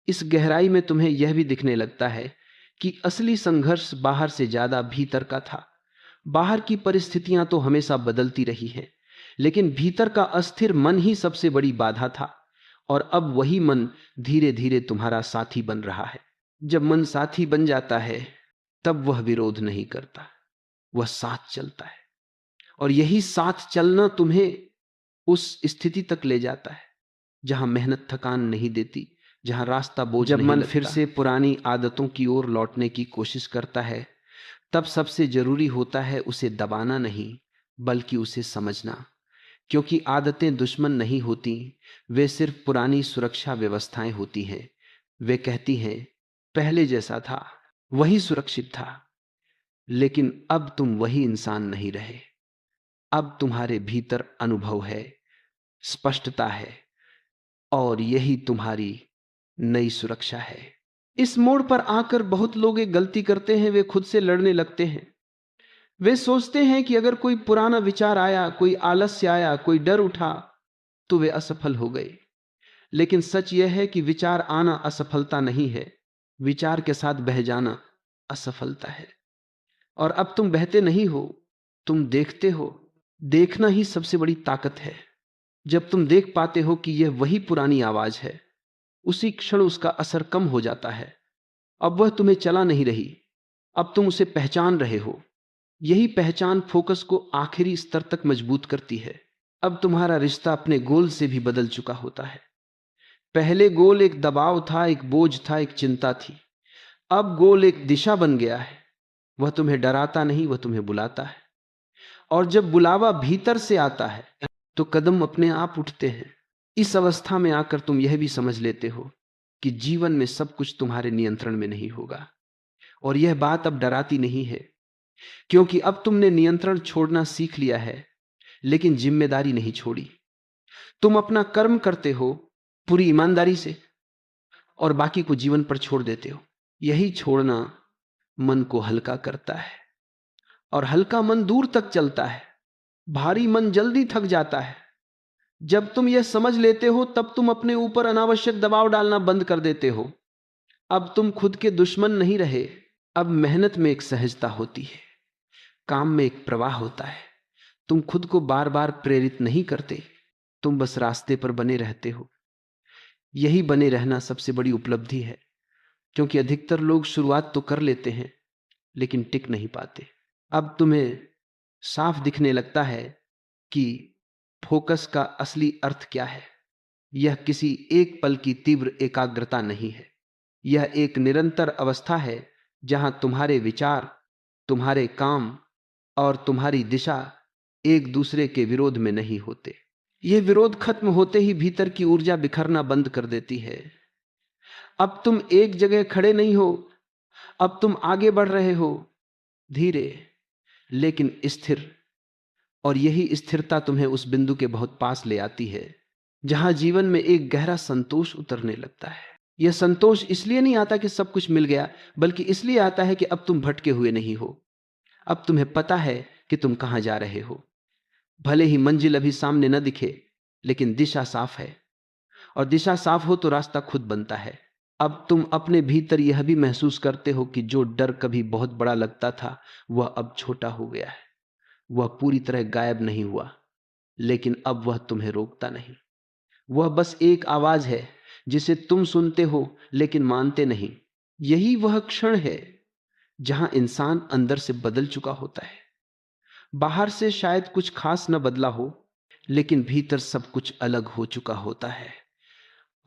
इस गहराई में तुम्हें यह भी दिखने लगता है कि असली संघर्ष बाहर से ज्यादा भीतर का था। बाहर की परिस्थितियां तो हमेशा बदलती रही हैं, लेकिन भीतर का अस्थिर मन ही सबसे बड़ी बाधा था। और अब वही मन धीरे धीरे तुम्हारा साथी बन रहा है। जब मन साथी बन जाता है तब वह विरोध नहीं करता, वह साथ चलता है। और यही साथ चलना तुम्हें उस स्थिति तक ले जाता है जहां मेहनत थकान नहीं देती, जहां रास्ता बोझ नहीं लगता। जब मन फिर से पुरानी आदतों की ओर लौटने की कोशिश करता है, तब सबसे जरूरी होता है उसे दबाना नहीं, बल्कि उसे समझना। क्योंकि आदतें दुश्मन नहीं होती, वे सिर्फ पुरानी सुरक्षा व्यवस्थाएं होती हैं। वे कहती हैं पहले जैसा था वही सुरक्षित था, लेकिन अब तुम वही इंसान नहीं रहे। अब तुम्हारे भीतर अनुभव है, स्पष्टता है, और यही तुम्हारी नई सुरक्षा है। इस मोड़ पर आकर बहुत लोग एक गलती करते हैं, वे खुद से लड़ने लगते हैं। वे सोचते हैं कि अगर कोई पुराना विचार आया, कोई आलस्य आया, कोई डर उठा, तो वे असफल हो गए। लेकिन सच यह है कि विचार आना असफलता नहीं है, विचार के साथ बह जाना असफलता है। और अब तुम बहते नहीं हो, तुम देखते हो। देखना ही सबसे बड़ी ताकत है। जब तुम देख पाते हो कि यह वही पुरानी आवाज है, उसी क्षण उसका असर कम हो जाता है। अब वह तुम्हें चला नहीं रही, अब तुम उसे पहचान रहे हो। यही पहचान फोकस को आखिरी स्तर तक मजबूत करती है। अब तुम्हारा रिश्ता अपने गोल से भी बदल चुका होता है। पहले गोल एक दबाव था, एक बोझ था, एक चिंता थी। अब गोल एक दिशा बन गया है। वह तुम्हें डराता नहीं, वह तुम्हें बुलाता है। और जब बुलावा भीतर से आता है तो कदम अपने आप उठते हैं। इस अवस्था में आकर तुम यह भी समझ लेते हो कि जीवन में सब कुछ तुम्हारे नियंत्रण में नहीं होगा। और यह बात अब डराती नहीं है, क्योंकि अब तुमने नियंत्रण छोड़ना सीख लिया है, लेकिन जिम्मेदारी नहीं छोड़ी। तुम अपना कर्म करते हो पूरी ईमानदारी से और बाकी को जीवन पर छोड़ देते हो। यही छोड़ना मन को हल्का करता है, और हल्का मन दूर तक चलता है, भारी मन जल्दी थक जाता है। जब तुम यह समझ लेते हो तब तुम अपने ऊपर अनावश्यक दबाव डालना बंद कर देते हो। अब तुम खुद के दुश्मन नहीं रहे। अब मेहनत में एक सहजता होती है, काम में एक प्रवाह होता है। तुम खुद को बार बार प्रेरित नहीं करते, तुम बस रास्ते पर बने रहते हो। यही बने रहना सबसे बड़ी उपलब्धि है, क्योंकि अधिकतर लोग शुरुआत तो कर लेते हैं लेकिन टिक नहीं पाते। अब तुम्हें साफ दिखने लगता है कि फोकस का असली अर्थ क्या है। यह किसी एक पल की तीव्र एकाग्रता नहीं है, यह एक निरंतर अवस्था है जहां तुम्हारे विचार, तुम्हारे काम और तुम्हारी दिशा एक दूसरे के विरोध में नहीं होते। यह विरोध खत्म होते ही भीतर की ऊर्जा बिखरना बंद कर देती है। अब तुम एक जगह खड़े नहीं हो, अब तुम आगे बढ़ रहे हो, धीरे लेकिन स्थिर। और यही स्थिरता तुम्हें उस बिंदु के बहुत पास ले आती है जहां जीवन में एक गहरा संतोष उतरने लगता है। यह संतोष इसलिए नहीं आता कि सब कुछ मिल गया, बल्कि इसलिए आता है कि अब तुम भटके हुए नहीं हो। अब तुम्हें पता है कि तुम कहां जा रहे हो। भले ही मंजिल अभी सामने न दिखे, लेकिन दिशा साफ है, और दिशा साफ हो तो रास्ता खुद बनता है। अब तुम अपने भीतर यह भी महसूस करते हो कि जो डर कभी बहुत बड़ा लगता था वह अब छोटा हो गया है। वह पूरी तरह गायब नहीं हुआ, लेकिन अब वह तुम्हें रोकता नहीं। वह बस एक आवाज है जिसे तुम सुनते हो लेकिन मानते नहीं। यही वह क्षण है जहां इंसान अंदर से बदल चुका होता है। बाहर से शायद कुछ खास न बदला हो, लेकिन भीतर सब कुछ अलग हो चुका होता है।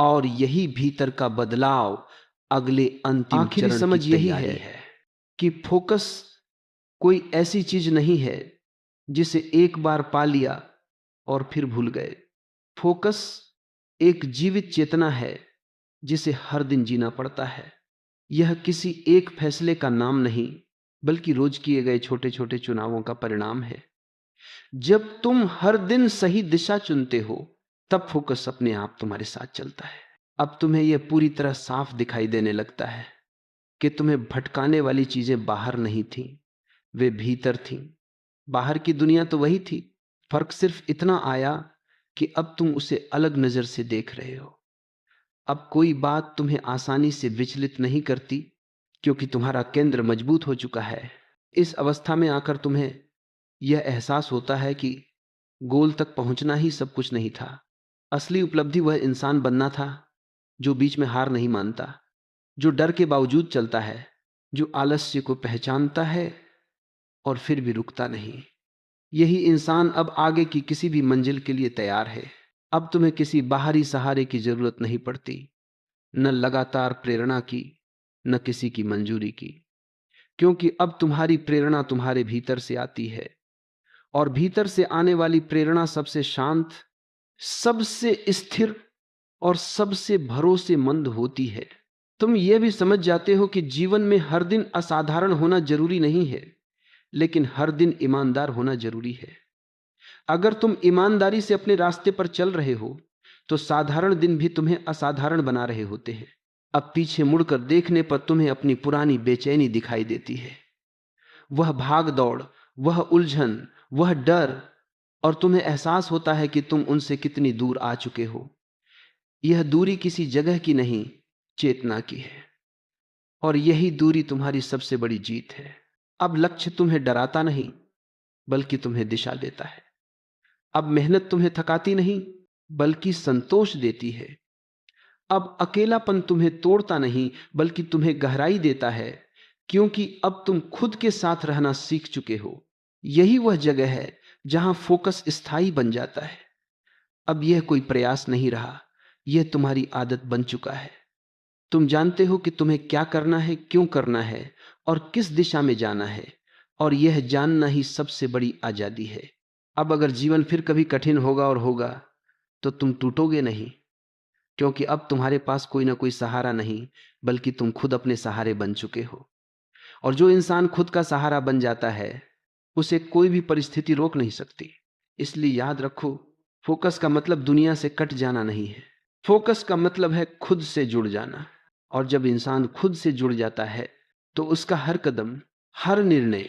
और यही भीतर का बदलाव अगले अंतिम आखिरी चरण समझ यही है कि फोकस कोई ऐसी चीज नहीं है जिसे एक बार पा लिया और फिर भूल गए। फोकस एक जीवित चेतना है जिसे हर दिन जीना पड़ता है। यह किसी एक फैसले का नाम नहीं, बल्कि रोज किए गए छोटे छोटे चुनावों का परिणाम है। जब तुम हर दिन सही दिशा चुनते हो, तब फोकस अपने आप तुम्हारे साथ चलता है। अब तुम्हें यह पूरी तरह साफ दिखाई देने लगता है कि तुम्हें भटकाने वाली चीजें बाहर नहीं थीं, वे भीतर थीं। बाहर की दुनिया तो वही थी, फर्क सिर्फ इतना आया कि अब तुम उसे अलग नजर से देख रहे हो। अब कोई बात तुम्हें आसानी से विचलित नहीं करती, क्योंकि तुम्हारा केंद्र मजबूत हो चुका है। इस अवस्था में आकर तुम्हें यह एहसास होता है कि गोल तक पहुंचना ही सब कुछ नहीं था। असली उपलब्धि वह इंसान बनना था जो बीच में हार नहीं मानता, जो डर के बावजूद चलता है, जो आलस्य को पहचानता है और फिर भी रुकता नहीं। यही इंसान अब आगे की किसी भी मंजिल के लिए तैयार है। अब तुम्हें किसी बाहरी सहारे की जरूरत नहीं पड़ती, न लगातार प्रेरणा की, न किसी की मंजूरी की, क्योंकि अब तुम्हारी प्रेरणा तुम्हारे भीतर से आती है। और भीतर से आने वाली प्रेरणा सबसे शांत, सबसे स्थिर और सबसे भरोसेमंद होती है। तुम यह भी समझ जाते हो कि जीवन में हर दिन असाधारण होना जरूरी नहीं है, लेकिन हर दिन ईमानदार होना जरूरी है। अगर तुम ईमानदारी से अपने रास्ते पर चल रहे हो, तो साधारण दिन भी तुम्हें असाधारण बना रहे होते हैं। अब पीछे मुड़कर देखने पर तुम्हें अपनी पुरानी बेचैनी दिखाई देती है, वह भाग दौड़, वह उलझन, वह डर, और तुम्हें एहसास होता है कि तुम उनसे कितनी दूर आ चुके हो। यह दूरी किसी जगह की नहीं, चेतना की है, और यही दूरी तुम्हारी सबसे बड़ी जीत है। अब लक्ष्य तुम्हें डराता नहीं, बल्कि तुम्हें दिशा देता है। अब मेहनत तुम्हें थकाती नहीं, बल्कि संतोष देती है। अब अकेलापन तुम्हें तोड़ता नहीं, बल्कि तुम्हें गहराई देता है, क्योंकि अब तुम खुद के साथ रहना सीख चुके हो। यही वह जगह है जहां फोकस स्थायी बन जाता है। अब यह कोई प्रयास नहीं रहा, यह तुम्हारी आदत बन चुका है। तुम जानते हो कि तुम्हें क्या करना है, क्यों करना है, और किस दिशा में जाना है, और यह जानना ही सबसे बड़ी आजादी है। अब अगर जीवन फिर कभी कठिन होगा और होगा तो तुम टूटोगे नहीं, क्योंकि अब तुम्हारे पास कोई ना कोई सहारा नहीं, बल्कि तुम खुद अपने सहारे बन चुके हो। और जो इंसान खुद का सहारा बन जाता है उसे कोई भी परिस्थिति रोक नहीं सकती। इसलिए याद रखो, फोकस का मतलब दुनिया से कट जाना नहीं है। फोकस का मतलब है खुद से जुड़ जाना। और जब इंसान खुद से जुड़ जाता है तो उसका हर कदम, हर निर्णय